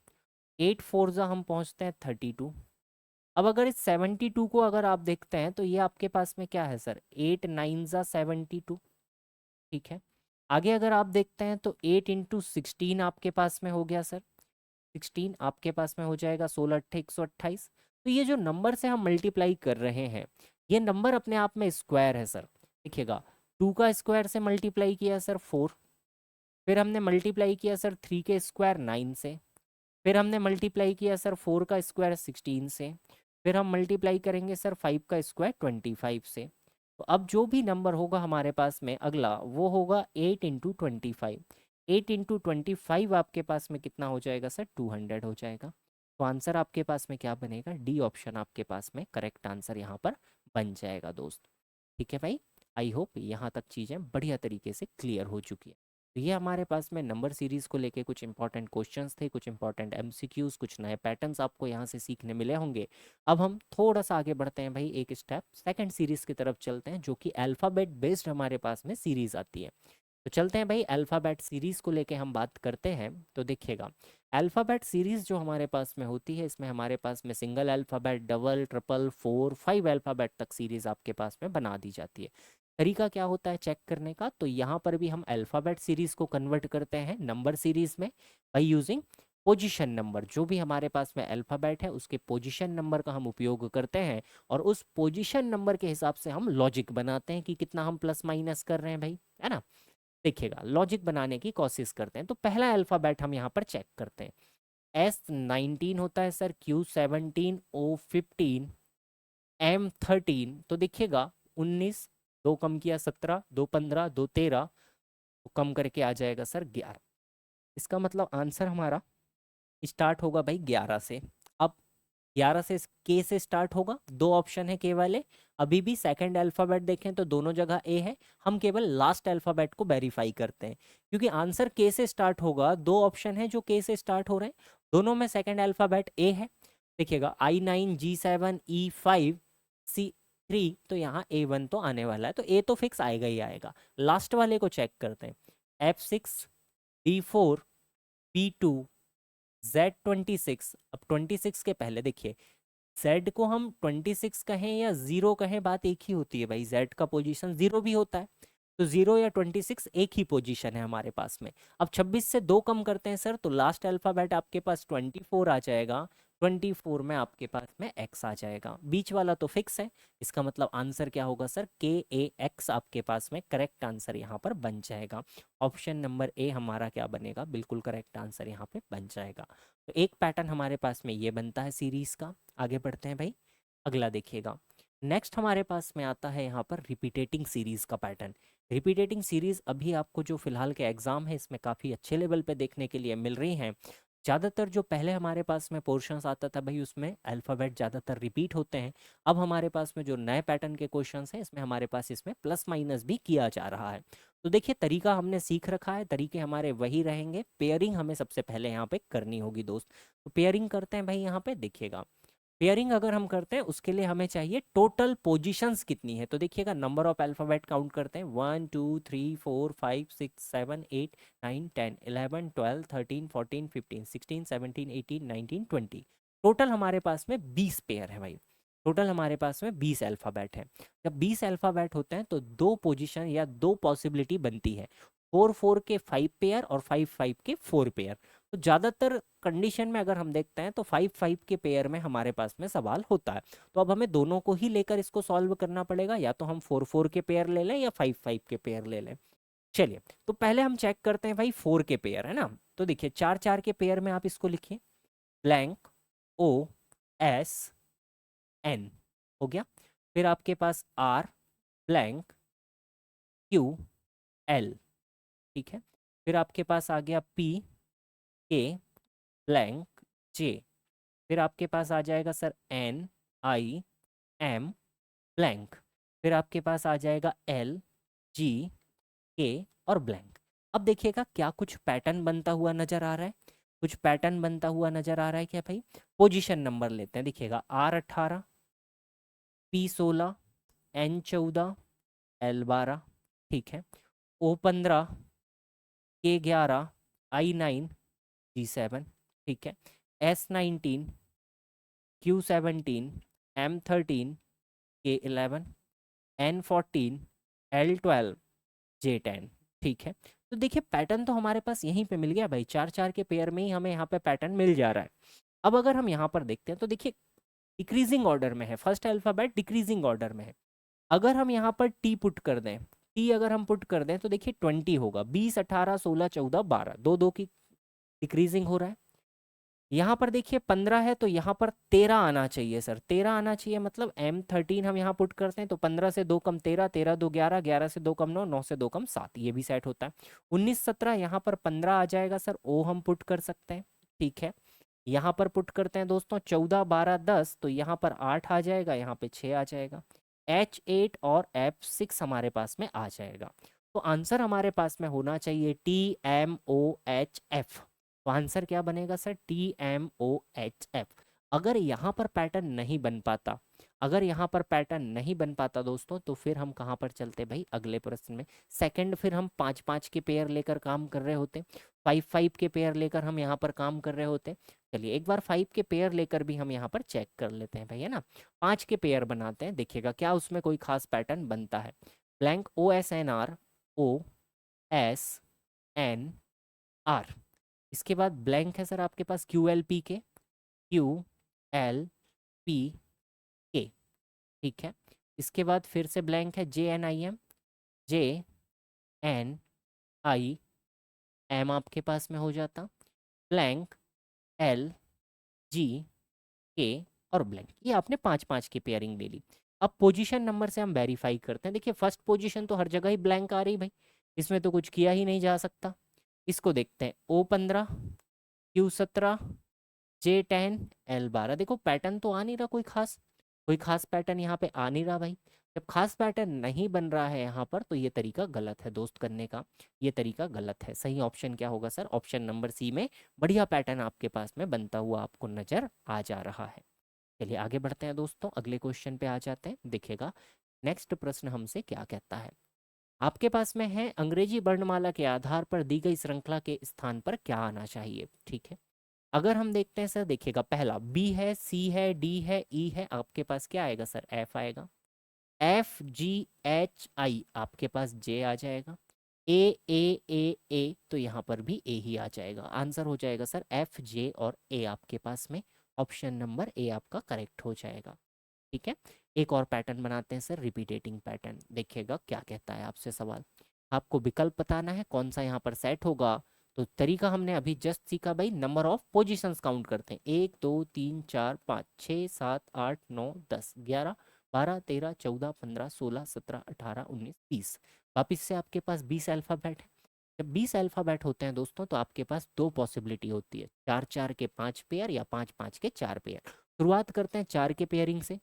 8 4 जा हम पहुंचते हैं 32। अब अगर इस 72 को अगर आप देखते हैं तो ये आपके पास में क्या है सर 8 9 जा 72। ठीक है, आगे अगर आप देखते हैं तो 8 × 16 आपके पास में हो गया सर, 16 आपके पास में हो जाएगा, 16 8 128। तो ये जो नंबर से हम मल्टीप्लाई कर रहे हैं ये नंबर अपने आप में स्क्वायर है सर। देखिएगा 2 का स्क्वायर से मल्टीप्लाई किया सर 4, फिर हमने मल्टीप्लाई किया सर 3 के स्क्वायर 9 से, फिर हमने मल्टीप्लाई किया सर 4 का स्क्वायर 16 से, फिर हम मल्टीप्लाई करेंगे सर 5 का स्क्वायर 25 से। तो अब जो भी नंबर होगा हमारे पास में अगला वो होगा 8 इंटू 25। 8 इंटू 25 आपके पास में कितना हो जाएगा सर? 200 हो जाएगा। तो आंसर आपके पास में क्या बनेगा? डी ऑप्शन आपके पास में करेक्ट आंसर यहाँ पर बन जाएगा दोस्त। ठीक है भाई, आई होप यहाँ तक चीज़ें बढ़िया तरीके से क्लियर हो चुकी है। तो ये हमारे पास में नंबर सीरीज़ को लेके कुछ इंपॉर्टेंट क्वेश्चंस थे, कुछ इंपॉर्टेंट एमसीक्यूज, कुछ नए पैटर्न्स आपको यहाँ से सीखने मिले होंगे। अब हम थोड़ा सा आगे बढ़ते हैं भाई, एक स्टेप सेकंड सीरीज़ की तरफ चलते हैं, जो कि अल्फ़ाबेट बेस्ड हमारे पास में सीरीज़ आती है। तो चलते हैं भाई, अल्फ़ाबेट सीरीज़ को लेके हम बात करते हैं। तो देखिएगा अल्फ़ाबेट सीरीज़ जो हमारे पास में होती है, इसमें हमारे पास में single alphabet, double, triple, 4, 5 alphabet तक सीरीज़ आपके पास में बना दी जाती है। तरीका क्या होता है चेक करने का? तो यहाँ पर भी हम अल्फ़ाबेट सीरीज़ को कन्वर्ट करते हैं नंबर सीरीज़ में बाय यूजिंग पोजीशन नंबर। जो भी हमारे पास में अल्फ़ाबेट है उसके पोजीशन नंबर का हम उपयोग करते हैं, और उस पोजीशन नंबर के हिसाब से हम लॉजिक बनाते हैं कि कितना हम प्लस माइनस कर रहे हैं भाई, है ना। देखिएगा लॉजिक बनाने की कोशिश करते हैं। तो पहला अल्फ़ाबेट हम यहाँ पर चेक करते हैं। S19 होता है सर, Q17, O15, M13। तो देखिएगा 19, 2 कम किया 17, 2 15, 2 13, तो कम करके आ जाएगा सर 11। इसका मतलब आंसर हमारा स्टार्ट होगा भाई 11 से। अब 11 से के से स्टार्ट होगा, दो ऑप्शन है के वाले। अभी भी सेकंड अल्फ़ाबेट देखें तो दोनों जगह ए है, हम केवल लास्ट अल्फ़ाबेट को वेरीफाई करते हैं, क्योंकि आंसर के से स्टार्ट होगा। दो ऑप्शन है जो के से स्टार्ट हो रहे हैं, दोनों में सेकंड अल्फ़ाबेट ए है। देखिएगा I9, G7, E5, C3, तो यहाँ A1 तो आने वाला है, तो ए तो फिक्स आएगा ही आएगा। लास्ट वाले को चेक करते हैं, F6, D4, P2, Z26। अब 26 के पहले देखिए, Z को हम 26 कहें या 0 कहें, बात एक ही होती है भाई। Z का पोजीशन 0 भी होता है, तो 0 या 26 एक ही पोजीशन है हमारे पास में। अब 26 से 2 कम करते हैं सर, तो लास्ट अल्फ़ाबेट आपके पास 24 आ जाएगा। 24 में आपके पास में X आ जाएगा, बीच वाला तो फिक्स है। इसका मतलब आंसर क्या होगा सर? KAX आपके पास में करेक्ट आंसर यहाँ पर बन जाएगा। ऑप्शन नंबर ए हमारा क्या बनेगा? बिल्कुल करेक्ट आंसर यहाँ पे बन जाएगा। तो एक पैटर्न हमारे पास में ये बनता है सीरीज का। आगे बढ़ते हैं भाई, अगला देखिएगा। नेक्स्ट हमारे पास में आता है यहाँ पर रिपीटेटिंग सीरीज का पैटर्न। रिपीटेटिंग सीरीज अभी आपको जो फिलहाल के एग्जाम है इसमें काफ़ी अच्छे लेवल पे देखने के लिए मिल रही हैं। ज़्यादातर जो पहले हमारे पास में पोर्शंस आता था भाई, उसमें अल्फ़ाबेट ज़्यादातर रिपीट होते हैं। अब हमारे पास में जो नए पैटर्न के क्वेश्चंस हैं, इसमें हमारे पास इसमें प्लस माइनस भी किया जा रहा है। तो देखिए तरीका हमने सीख रखा है, तरीके हमारे वही रहेंगे। पेयरिंग हमें सबसे पहले यहाँ पे करनी होगी दोस्त। तो पेयरिंग करते हैं भाई। यहाँ पे देखिएगा पेयरिंग अगर हम करते हैं उसके लिए हमें चाहिए टोटल पोजीशंस कितनी है। तो देखिएगा नंबर ऑफ अल्फ़ाबेट काउंट करते हैं, 1 2 3 4 5 6 7 8 9 10 11 12 13 14 15 16 17 18 19 20। टोटल हमारे पास में 20 पेयर है भाई। टोटल हमारे पास में 20 अल्फ़ाबेट है। जब 20 अल्फ़ाबेट होते हैं तो दो पोजीशन या दो पॉसिबिलिटी बनती है, 4 4 के 5 पेयर और 5 5 के 4 पेयर। तो ज़्यादातर कंडीशन में अगर हम देखते हैं तो 5 5 के पेयर में हमारे पास में सवाल होता है। तो अब हमें दोनों को ही लेकर इसको सॉल्व करना पड़ेगा, या तो हम 4 4 के पेयर ले लें या 5 5 के पेयर ले लें। चलिए तो पहले हम चेक करते हैं भाई 4 के पेयर, है ना। तो देखिए 4 4 के पेयर में आप इसको लिखिए, ब्लैंक OSN हो गया। फिर आपके पास R ब्लैंक QL, ठीक है। फिर आपके पास आ गया PK ब्लैंक J। फिर आपके पास आ जाएगा सर NIM ब्लैंक। फिर आपके पास आ जाएगा LGK और ब्लैंक। अब देखिएगा क्या कुछ पैटर्न बनता हुआ नजर आ रहा है? कुछ पैटर्न बनता हुआ नजर आ रहा है क्या भाई? पोजीशन नंबर लेते हैं। देखिएगा R18, P16, N14, L12, ठीक है। O15, K11, I9, G7, ठीक है। S19, Q17, M13, K11, N14, L12, J10, ठीक है। तो देखिए पैटर्न तो हमारे पास यहीं पे मिल गया भाई, 4 4 के पेयर में ही हमें यहाँ पे पैटर्न मिल जा रहा है। अब अगर हम यहाँ पर देखते हैं तो देखिए डिक्रीजिंग ऑर्डर में है, फर्स्ट अल्फ़ाबेट डिक्रीजिंग ऑर्डर में है। अगर हम यहाँ पर टी पुट कर दें, टी अगर हम पुट कर दें तो देखिए 20 होगा, 20 18 16 14 12, दो दो की डिक्रीजिंग हो रहा है। यहाँ पर देखिए 15 है तो यहाँ पर 13 आना चाहिए सर, 13 आना चाहिए, मतलब M13 हम यहाँ पुट करते हैं तो 15 से 2 कम 13, 13 2 11, 11 से 2 कम 9, 9 से 2 कम 7, ये भी सेट होता है। 19 17 यहाँ पर 15 आ जाएगा सर, ओ हम पुट कर सकते हैं, ठीक है। यहाँ पर पुट करते हैं दोस्तों 14 12 10, तो यहाँ पर 8 आ जाएगा, यहाँ पे 6 आ जाएगा। H8 और F6 हमारे पास में आ जाएगा। तो आंसर हमारे पास में होना चाहिए TMOHF। तो आंसर क्या बनेगा सर? TMOHF। अगर यहाँ पर पैटर्न नहीं बन पाता, अगर यहाँ पर पैटर्न नहीं बन पाता दोस्तों, तो फिर हम कहाँ पर चलते भाई? अगले प्रश्न में। सेकंड, फिर हम 5 5 के पेयर लेकर काम कर रहे होते, 5 5 के पेयर लेकर हम यहाँ पर काम कर रहे होते। चलिए एक बार 5 के पेयर लेकर भी हम यहाँ पर चेक कर लेते हैं भाई, है ना। 5 के पेयर बनाते हैं, देखिएगा क्या उसमें कोई खास पैटर्न बनता है। ब्लैंक OSNR OSNR, इसके बाद ब्लैंक है सर आपके पास QLPK QLPK, ठीक है। इसके बाद फिर से ब्लैंक है JNIM JNIM आपके पास में हो जाता, ब्लैंक LGK और ब्लैंक। ये आपने 5 5 की पेयरिंग ले ली। अब पोजीशन नंबर से हम वेरीफाई करते हैं। देखिए फर्स्ट पोजीशन तो हर जगह ही ब्लैंक आ रही भाई, इसमें तो कुछ किया ही नहीं जा सकता। इसको देखते हैं, O15 Q17 J10 L12। देखो पैटर्न तो आ नहीं रहा कोई खास, कोई खास पैटर्न यहाँ पे आ नहीं रहा भाई। जब खास पैटर्न नहीं बन रहा है यहाँ पर, तो ये तरीका गलत है दोस्त करने का, ये तरीका गलत है। सही ऑप्शन क्या होगा सर? ऑप्शन नंबर सी में बढ़िया पैटर्न आपके पास में बनता हुआ आपको नजर आ जा रहा है। चलिए आगे बढ़ते हैं दोस्तों, अगले क्वेश्चन पे आ जाते हैं। देखिएगा नेक्स्ट प्रश्न हमसे क्या कहता है। आपके पास में है, अंग्रेजी वर्णमाला के आधार पर दी गई श्रृंखला के स्थान पर क्या आना चाहिए, ठीक है। अगर हम देखते हैं सर, देखिएगा पहला बी है, सी है, डी है, ई है, आपके पास क्या आएगा सर? एफ आएगा। FGHI आपके पास जे आ जाएगा। A तो यहाँ पर भी ए ही आ जाएगा। आंसर हो जाएगा सर FJ और ए आपके पास में, ऑप्शन नंबर ए आपका करेक्ट हो जाएगा, ठीक है। एक और पैटर्न बनाते हैं सर, रिपीटेटिंग पैटर्न। देखिएगा क्या कहता है आपसे सवाल, आपको विकल्प बताना है कौन सा यहाँ पर सेट होगा। तो तरीका हमने अभी जस्ट सीखा भाई, नंबर ऑफ पोजीशंस काउंट करते हैं, 1 2 3 4 5 6 7 8 9 10 11 12 13 14 15 16 17 18 19 20। वापिस से आपके पास 20 अल्फ़ाबेट है। जब 20 अल्फ़ाबेट होते हैं दोस्तों, तो आपके पास दो पॉसिबिलिटी होती है, 4 4 के 5 पेयर या 5 5 के 4 पेयर। शुरुआत करते हैं 4 के पेयरिंग से।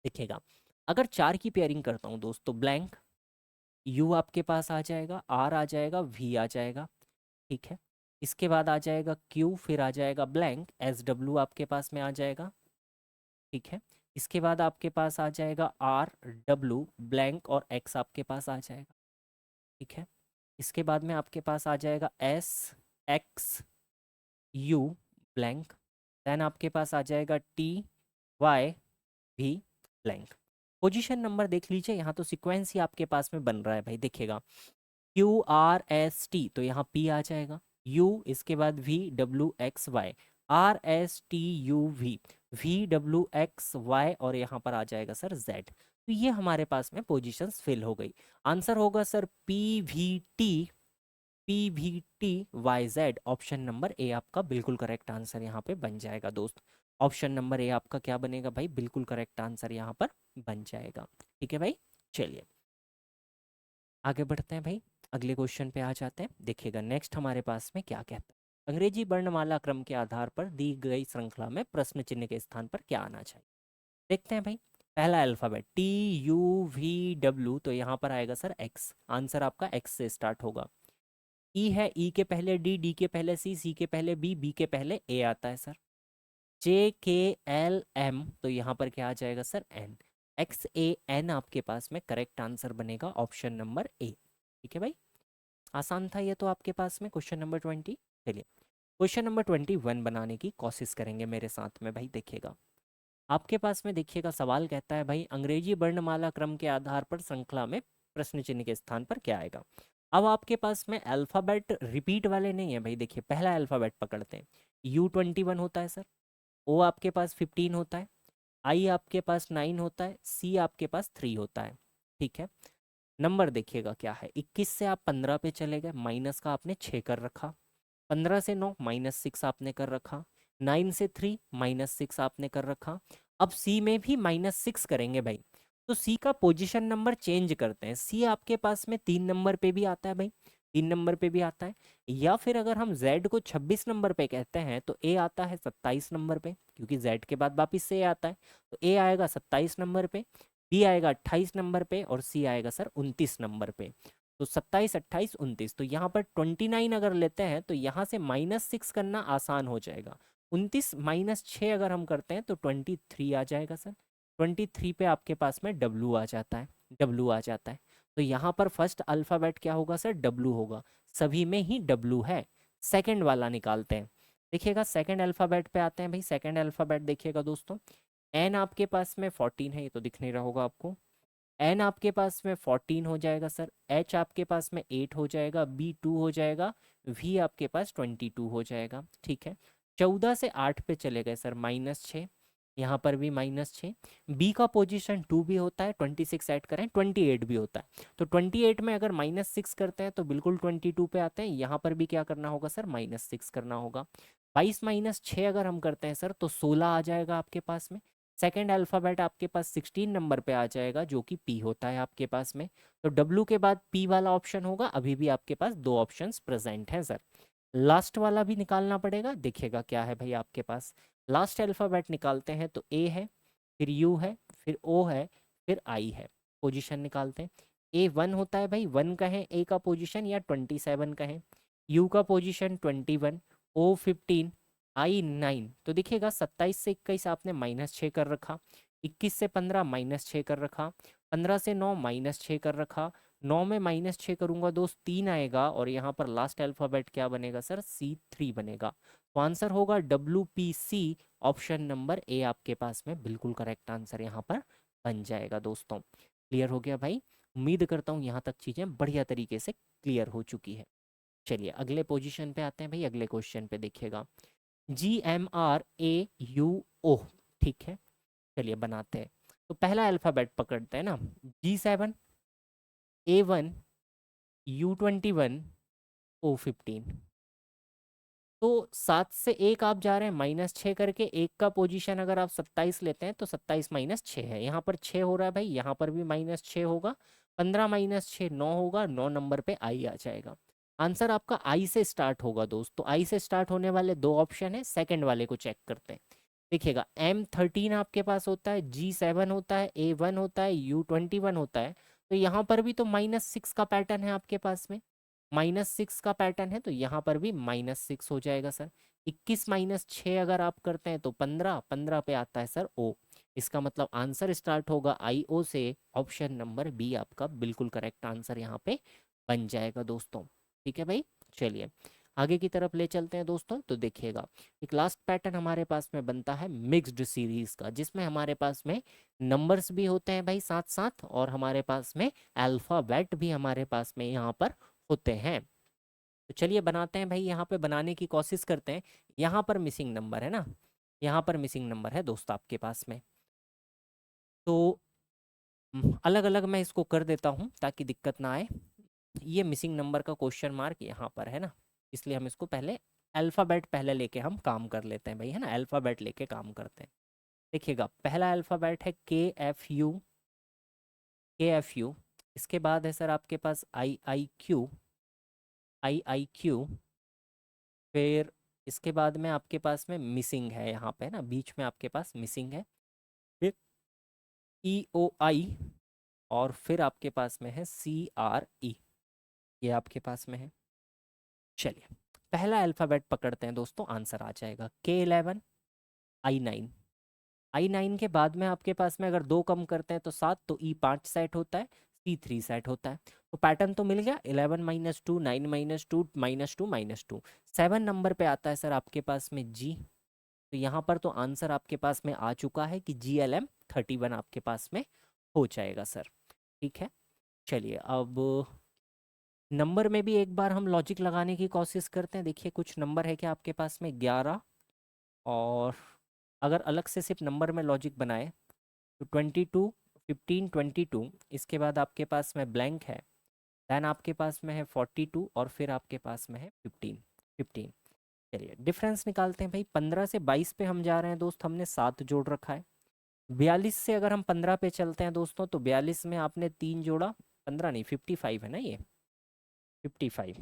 देखिएगा अगर 4 की पेयरिंग करता हूँ दोस्तों, ब्लैंक यू आपके पास आ जाएगा, आर आ जाएगा, वी आ जाएगा, ठीक है। इसके बाद आ जाएगा क्यू, फिर आ जाएगा ब्लैंक, SW आपके पास में आ जाएगा, ठीक है। इसके बाद आपके पास आ जाएगा RW, ब्लैंक और एक्स आपके पास आ जाएगा, ठीक है। इसके बाद में आपके पास आ जाएगा SXU, ब्लैंक। देन आपके पास आ जाएगा TYV, ब्लैंक। पोजीशन नंबर देख लीजिए, यहाँ तो सीक्वेंस ही आपके पास में बन रहा है भाई। देखिएगा QRST, तो यहाँ P आ जाएगा, U, इसके बाद VWXY, RSTUV, VWXY और यहाँ पर आ जाएगा सर Z। तो ये हमारे पास में पोजीशंस फिल हो गई। आंसर होगा sir PVTYZ, option number A आपका बिल्कुल करेक्ट आंसर यहाँ पे बन जाएगा दोस्त। ऑप्शन नंबर ए आपका क्या बनेगा भाई? बिल्कुल करेक्ट आंसर यहाँ पर बन जाएगा, ठीक है भाई। चलिए आगे बढ़ते हैं भाई, अगले क्वेश्चन पे आ जाते हैं। देखिएगा नेक्स्ट हमारे पास में क्या कहता है, अंग्रेजी वर्णमाला क्रम के आधार पर दी गई श्रृंखला में प्रश्न चिन्ह के स्थान पर क्या आना चाहिए। देखते हैं भाई, पहला अल्फाबेट TUVW, तो यहाँ पर आएगा सर एक्स। आंसर आपका एक्स से स्टार्ट होगा। ई है, ई के पहले डी, डी के पहले सी, सी के पहले बी, बी के पहले ए आता है सर। JKLM, तो यहाँ पर क्या आ जाएगा सर? एन। XAN आपके पास में करेक्ट आंसर बनेगा, ऑप्शन नंबर ए, ठीक है भाई। आसान था ये तो आपके पास में क्वेश्चन नंबर 20। चलिए क्वेश्चन नंबर 21 बनाने की कोशिश करेंगे मेरे साथ में भाई। देखिएगा आपके पास में, देखिएगा सवाल कहता है भाई, अंग्रेजी वर्णमाला क्रम के आधार पर श्रृंखला में प्रश्न चिन्ह के स्थान पर क्या आएगा। अब आपके पास में अल्फ़ाबेट रिपीट वाले नहीं है भाई। देखिए पहला अल्फ़ाबेट पकड़ते हैं, U21 होता है सर, O आपके पास 15 होता है, आई आपके पास 9 होता है, सी आपके पास 3 होता है। ठीक है, नंबर देखिएगा क्या है, 21 से आप 15 पे चले गए, माइनस का आपने 6 कर रखा, 15 से 9 -6 आपने कर रखा, 9 से 3 -6 आपने कर रखा। अब सी में भी -6 करेंगे भाई, तो सी का पोजीशन नंबर चेंज करते हैं। सी आपके पास में 3 नंबर पे भी आता है भाई, 3 नंबर पे भी आता है। या फिर अगर हम जेड को 26 नंबर पे कहते हैं तो ए आता है 27 नंबर पे, क्योंकि जेड के बाद वापिस से ए आता है, तो ए आएगा 27 नंबर पे, बी आएगा 28 नंबर पे, और सी आएगा सर 29 नंबर पे। तो 27, 28, 29, तो यहाँ पर 29 अगर लेते हैं तो यहाँ से -6 करना आसान हो जाएगा। 29 -6 अगर हम करते हैं तो 23 आ जाएगा सर। 23 पे आपके पास में डब्लू आ जाता है, डब्लू आ जाता है। तो यहाँ पर फर्स्ट अल्फ़ाबेट क्या होगा सर, डब्लू होगा, सभी में ही डब्लू है। सेकंड वाला निकालते हैं, देखिएगा सेकंड अल्फ़ाबेट पे आते हैं भाई। सेकंड अल्फ़ाबेट देखिएगा दोस्तों, एन आपके पास में 14 है, ये तो दिख नहीं रहा होगा आपको। एन आपके पास में 14 हो जाएगा सर, एच आपके पास में 8 हो जाएगा, बी 2 हो जाएगा, वी आपके पास 22 हो जाएगा। ठीक है, 14 से 8 पे चले गए सर, -6, यहाँ पर भी -6। बी का पोजीशन 2 भी होता है, 26 ऐड करें 28 भी होता है, तो 28 में अगर -6 करते हैं तो बिल्कुल 22 पे आते हैं। यहाँ पर भी क्या करना होगा सर, -6 करना होगा। 22 -6 अगर हम करते हैं सर तो 16 आ जाएगा आपके पास में। सेकेंड अल्फ़ाबेट आपके पास 16 नंबर पे आ जाएगा, जो कि पी होता है आपके पास में। तो डब्लू के बाद पी वाला ऑप्शन होगा, अभी भी आपके पास दो ऑप्शंस प्रेजेंट हैं सर। लास्ट वाला भी निकालना पड़ेगा, देखिएगा क्या है भाई आपके पास। लास्ट अल्फ़ाबेट निकालते हैं तो ए है, फिर यू है, फिर ओ है, फिर आई है। पोजीशन निकालते हैं, ए 1 होता है भाई, 1 कहें ए का पोजीशन, या 27 कहें। यू का पोजीशन 21, ओ 15, आई 9। तो देखिएगा 27 से 21 आपने -6 कर रखा, 21 से 15 -6 कर रखा, 15 से 9 -6 कर रखा, 9 में -6 करूंगा दोस्त 3 आएगा, और यहाँ पर लास्ट अल्फ़ाबेट क्या बनेगा सर, C3 बनेगा। तो आंसर होगा WPC, ऑप्शन नंबर ए आपके पास में बिल्कुल करेक्ट आंसर यहाँ पर बन जाएगा दोस्तों। क्लियर हो गया भाई? उम्मीद करता हूँ यहाँ तक चीज़ें बढ़िया तरीके से क्लियर हो चुकी है। चलिए अगले पोजीशन पे आते हैं भाई, अगले क्वेश्चन पे देखिएगा, GMRAUO। ठीक है, चलिए बनाते हैं। तो पहला अल्फ़ाबेट पकड़ते हैं ना, G7, A1, U21, O15। तो 7 से 1 आप जा रहे हैं -6 करके, एक का पोजीशन अगर आप 27 लेते हैं तो 27 -6 है, यहाँ पर 6 हो रहा है भाई, यहाँ पर भी -6 होगा, 15 -6 9 होगा, 9 नंबर पे आई आ जाएगा। आंसर आपका आई से स्टार्ट होगा दोस्त, तो आई से स्टार्ट होने वाले दो ऑप्शन है, सेकंड वाले को चेक करते हैं। देखिएगा M13 आपके पास होता है, G7 होता है, A1 होता है, U21 होता है। तो यहाँ पर भी तो -6 का पैटर्न है आपके पास में, -6 का पैटर्न है, तो यहाँ पर भी -6 हो जाएगा सर। 21 -6 अगर आप करते हैं तो 15, 15 पे आता है सर ओ। इसका मतलब आंसर स्टार्ट होगा IO से, ऑप्शन नंबर बी आपका बिल्कुल करेक्ट आंसर यहाँ पे बन जाएगा दोस्तों। ठीक है भाई, चलिए आगे की तरफ ले चलते हैं दोस्तों। तो देखिएगा एक लास्ट पैटर्न हमारे पास में बनता है मिक्स्ड सीरीज का, जिसमें हमारे पास में नंबर्स भी होते हैं भाई साथ साथ, और हमारे पास में अल्फ़ाबेट भी हमारे पास में यहाँ पर होते हैं। तो चलिए बनाते हैं भाई, यहाँ पे बनाने की कोशिश करते हैं। यहाँ पर मिसिंग नंबर है ना, यहाँ पर मिसिंग नंबर है दोस्त आपके पास में, तो अलग अलग मैं इसको कर देता हूँ ताकि दिक्कत ना आए। ये मिसिंग नंबर का क्वेश्चन मार्क यहाँ पर है ना, इसलिए हम इसको पहले अल्फ़ाबेट पहले लेके हम काम कर लेते हैं भाई, है ना, अल्फ़ाबेट लेके काम करते हैं। देखिएगा पहला अल्फ़ाबेट है KFU, KFU। इसके बाद है सर आपके पास IIQ, IIQ। फिर इसके बाद में आपके पास में मिसिंग है, यहाँ पे ना बीच में आपके पास मिसिंग है। फिर EOI, और फिर आपके पास में है CRE, ये आपके पास में है। चलिए पहला अल्फ़ाबेट पकड़ते हैं दोस्तों, आंसर आ जाएगा K11, I9। I9 के बाद में आपके पास में अगर दो कम करते हैं तो 7, तो E5 सेट होता है, C3 सेट होता है। तो पैटर्न तो मिल गया, 11 -2, 9 -2, -2 -2। 7 नंबर पे आता है सर आपके पास में G। तो यहाँ पर तो आंसर आपके पास में आ चुका है कि GLM31 आपके पास में हो जाएगा सर। ठीक है, चलिए अब नंबर में भी एक बार हम लॉजिक लगाने की कोशिश करते हैं। देखिए कुछ नंबर है कि आपके पास में 11 और अगर अलग से सिर्फ नंबर में लॉजिक बनाए तो 22, 15, 22, इसके बाद आपके पास में ब्लैंक है, देन आपके पास में है 42 और फिर आपके पास में है 15, 15। चलिए डिफरेंस निकालते हैं भाई। 15 से 22 पे हम जा रहे हैं दोस्त, हमने 7 जोड़ रखा है। 42 से अगर हम 15 पे चलते हैं दोस्तों, तो 42 में आपने 3 जोड़ा, 15 नहीं 55 है ना ये, 55।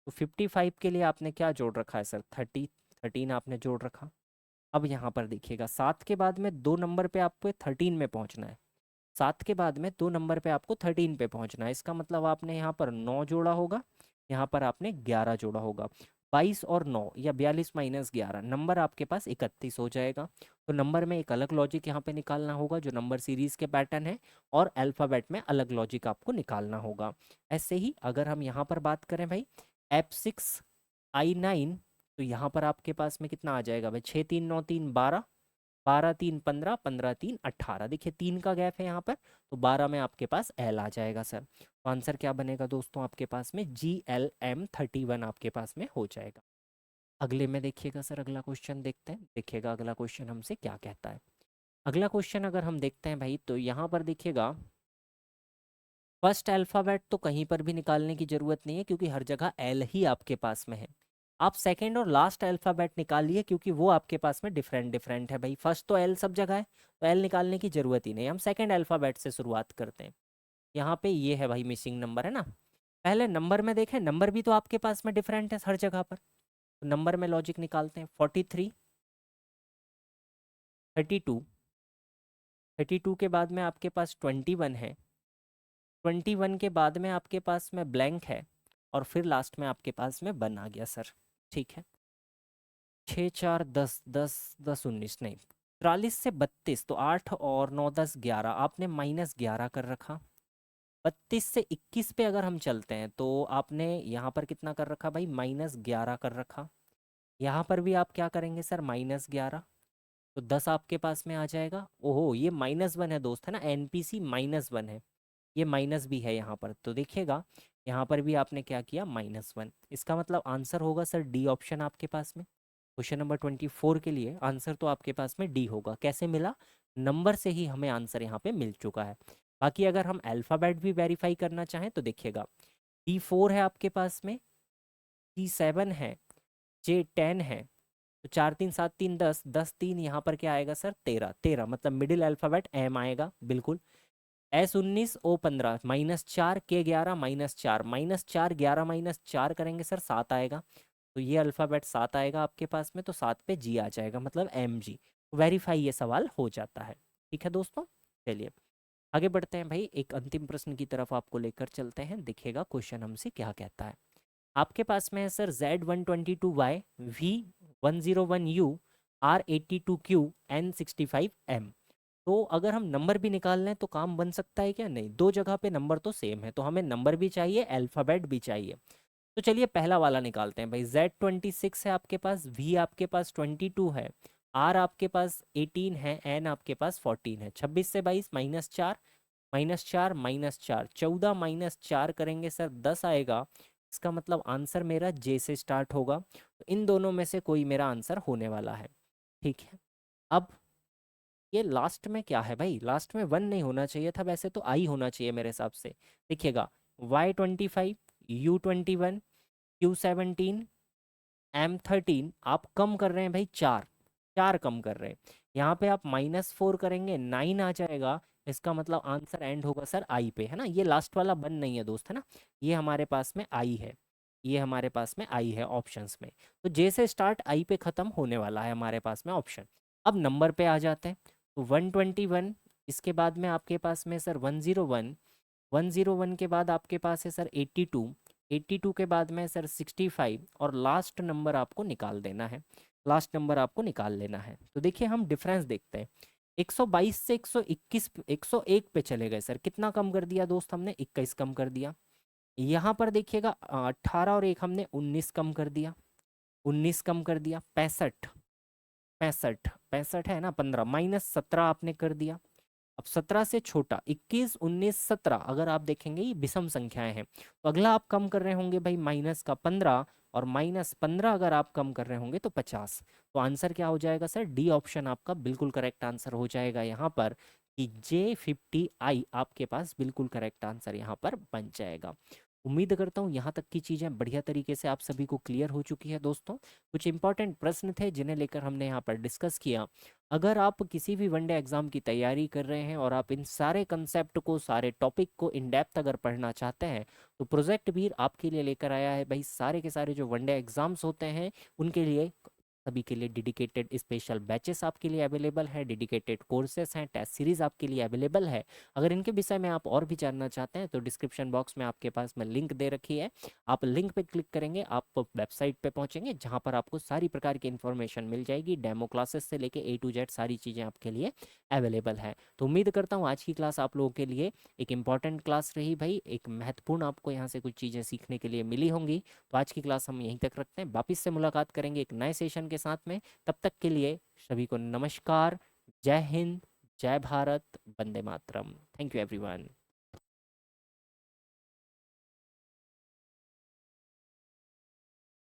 तो 55 के लिए आपने क्या जोड़ रखा है सर, 13 आपने जोड़ रखा। अब यहाँ पर देखिएगा 7 के बाद में 2 नंबर पे आपको 13 में पहुँचना है। 7 के बाद में 2 नंबर पे आपको 13 पे पहुँचना है। इसका मतलब आपने यहाँ पर 9 जोड़ा होगा, यहाँ पर आपने 11 जोड़ा होगा। 22 और 9 या 42 माइनस 11, नंबर आपके पास 31 हो जाएगा। तो नंबर में एक अलग लॉजिक यहाँ पे निकालना होगा जो नंबर सीरीज के पैटर्न है, और अल्फ़ाबेट में अलग लॉजिक आपको निकालना होगा। ऐसे ही अगर हम यहाँ पर बात करें भाई F6 I9, तो यहाँ पर आपके पास में कितना आ जाएगा भाई, 6 3 9 3 12, 12 3 15, 15 3 18। देखिए 3 का गैप है यहाँ पर, तो 12 में आपके पास L आ जाएगा सर। तो आंसर क्या बनेगा दोस्तों आपके पास में, GLM31 आपके पास में हो जाएगा। अगले में देखिएगा सर, अगला क्वेश्चन देखते हैं, देखिएगा अगला क्वेश्चन हमसे क्या कहता है। अगला क्वेश्चन अगर हम देखते हैं भाई, तो यहाँ पर देखिएगा फर्स्ट अल्फ़ाबेट तो कहीं पर भी निकालने की ज़रूरत नहीं है क्योंकि हर जगह एल ही आपके पास में है। आप सेकंड और लास्ट अल्फ़ाबेट निकालिए क्योंकि वो आपके पास में डिफरेंट डिफरेंट है भाई। फर्स्ट तो एल सब जगह है, तो एल निकालने की ज़रूरत ही नहीं। हम सेकंड अल्फ़ाबेट से शुरुआत करते हैं। यहाँ पे ये है भाई मिसिंग नंबर है ना। पहले नंबर में देखें, नंबर भी तो आपके पास में डिफरेंट है हर जगह पर, तो नंबर में लॉजिक निकालते हैं। 43, 32, 32 के बाद में आपके पास 21 है, 21 के बाद में आपके पास में ब्लैंक है, और फिर लास्ट में आपके पास में 1 आ गया सर। ठीक है, 6 4 10 10 10 19 नहीं, 43 से 32, तो 8 और 9 10 11, आपने -11 कर रखा। 32 से 21 पे अगर हम चलते हैं तो आपने यहाँ पर कितना कर रखा भाई, -11 कर रखा। यहाँ पर भी आप क्या करेंगे सर, -11, तो 10 आपके पास में आ जाएगा। ओहो, ये -1 है दोस्त, है ना, NPC -1 है, ये माइनस भी है यहाँ पर। तो देखिएगा यहाँ पर भी आपने क्या किया, -1। इसका मतलब आंसर होगा सर डी ऑप्शन आपके पास में। क्वेश्चन नंबर 24 के लिए आंसर तो आपके पास में डी होगा। कैसे मिला, नंबर से ही हमें आंसर यहाँ पे मिल चुका है। बाकी अगर हम अल्फ़ाबेट भी वेरीफाई करना चाहें तो देखिएगा, D4 है आपके पास में, C7 है, J10 है, तो 4 3 7 3 10, 10 3 यहाँ पर क्या आएगा सर, 13, 13 मतलब मिडिल अल्फ़ाबेट M आएगा बिल्कुल। S19 O15 -4 K11 -4, -4 11 -4 करेंगे सर 7 आएगा। तो ये अल्फ़ाबेट 7 आएगा आपके पास में, तो 7 पे G आ जाएगा, मतलब MG। वेरीफाई ये सवाल हो जाता है। ठीक है दोस्तों, चलिए आगे बढ़ते हैं भाई। एक अंतिम प्रश्न की तरफ आपको लेकर चलते हैं, देखिएगा क्वेश्चन हमसे क्या कहता है। आपके पास में है sir Z122Y V101U R82Q N65M। तो अगर हम नंबर भी निकाल लें तो काम बन सकता है क्या, नहीं, दो जगह पे नंबर तो सेम है, तो हमें नंबर भी चाहिए, अल्फ़ाबेट भी चाहिए। तो चलिए पहला वाला निकालते हैं भाई। Z26 है आपके पास, V आपके पास 22 है, R आपके पास 18 है, N आपके पास 14 है। 26 से 22 -4, -4 -4, 14 -4 करेंगे सर 10 आएगा। इसका मतलब आंसर मेरा J से स्टार्ट होगा, तो इन दोनों में से कोई मेरा आंसर होने वाला है। ठीक है, अब ये लास्ट में क्या है भाई, लास्ट में 1 नहीं होना चाहिए था, वैसे तो आई होना चाहिए मेरे हिसाब से। देखिएगा Y25, U21, Q17, M13, आप कम कर रहे हैं भाई, 4 4 कम कर रहे हैं। यहाँ पे आप -4 करेंगे, 9 आ जाएगा। इसका मतलब आंसर एंड होगा सर आई पे, है ना। ये लास्ट वाला 1 नहीं है दोस्त, है ना, ये हमारे पास में आई है, ये हमारे पास में आई है ऑप्शंस में। तो जे से स्टार्ट आई पे ख़त्म होने वाला है हमारे पास में ऑप्शन। अब नंबर पे आ जाते हैं, तो 121, इसके बाद में आपके पास में सर 101, 101 के बाद आपके पास है सर 82, 82 के बाद में सर 65, और लास्ट नंबर आपको निकाल देना है, लास्ट नंबर आपको निकाल लेना है। तो देखिए हम डिफरेंस देखते हैं। 122 से 121, 101 पे चले गए सर, कितना कम कर दिया दोस्त हमने, 21 कम कर दिया। यहाँ पर देखिएगा 18 और 1 हमने 19 कम कर दिया, 19 कम कर दिया। 65, 65 65 है ना, 15 -17 आपने कर दिया। अब 17 से छोटा 21 19 17, अगर आप देखेंगे ये विषम संख्याएं हैं, तो अगला आप कम कर रहे होंगे भाई माइनस का 15, और -15 अगर आप कम कर रहे होंगे तो 50। तो आंसर क्या हो जाएगा सर? डी ऑप्शन आपका बिल्कुल करेक्ट आंसर हो जाएगा यहाँ पर, कि J50I आपके पास बिल्कुल करेक्ट आंसर यहाँ पर बन जाएगा। उम्मीद करता हूँ यहाँ तक की चीज़ें बढ़िया तरीके से आप सभी को क्लियर हो चुकी है दोस्तों। कुछ इंपॉर्टेंट प्रश्न थे जिन्हें लेकर हमने यहाँ पर डिस्कस किया। अगर आप किसी भी वनडे एग्जाम की तैयारी कर रहे हैं और आप इन सारे कंसेप्ट को, सारे टॉपिक को इन डेप्थ अगर पढ़ना चाहते हैं, तो प्रोजेक्ट वीर आपके लिए लेकर आया है भाई सारे के सारे जो वनडे एग्जाम्स होते हैं उनके लिए, सभी के लिए डेडिकेटेड स्पेशल बैचेस आपके लिए अवेलेबल है, डेडिकेटेड कोर्सेस हैं, टेस्ट सीरीज आपके लिए अवेलेबल है। अगर इनके विषय में आप और भी जानना चाहते हैं तो डिस्क्रिप्शन बॉक्स में आपके पास में लिंक दे रखी है, आप लिंक पे क्लिक करेंगे, आप वेबसाइट पे पहुंचेंगे जहां पर आपको सारी प्रकार की इन्फॉर्मेशन मिल जाएगी, डेमो क्लासेस से लेके A to Z सारी चीज़ें आपके लिए अवेलेबल है। तो उम्मीद करता हूँ आज की क्लास आप लोगों के लिए एक इम्पॉर्टेंट क्लास रही भाई, एक महत्वपूर्ण आपको यहाँ से कुछ चीज़ें सीखने के लिए मिली होंगी। तो आज की क्लास हम यहीं तक रखते हैं, वापिस से मुलाकात करेंगे एक नए सेशन के साथ में। तब तक के लिए सभी को नमस्कार, जय हिंद, जय भारत, वंदे मातरम। Thank you everyone.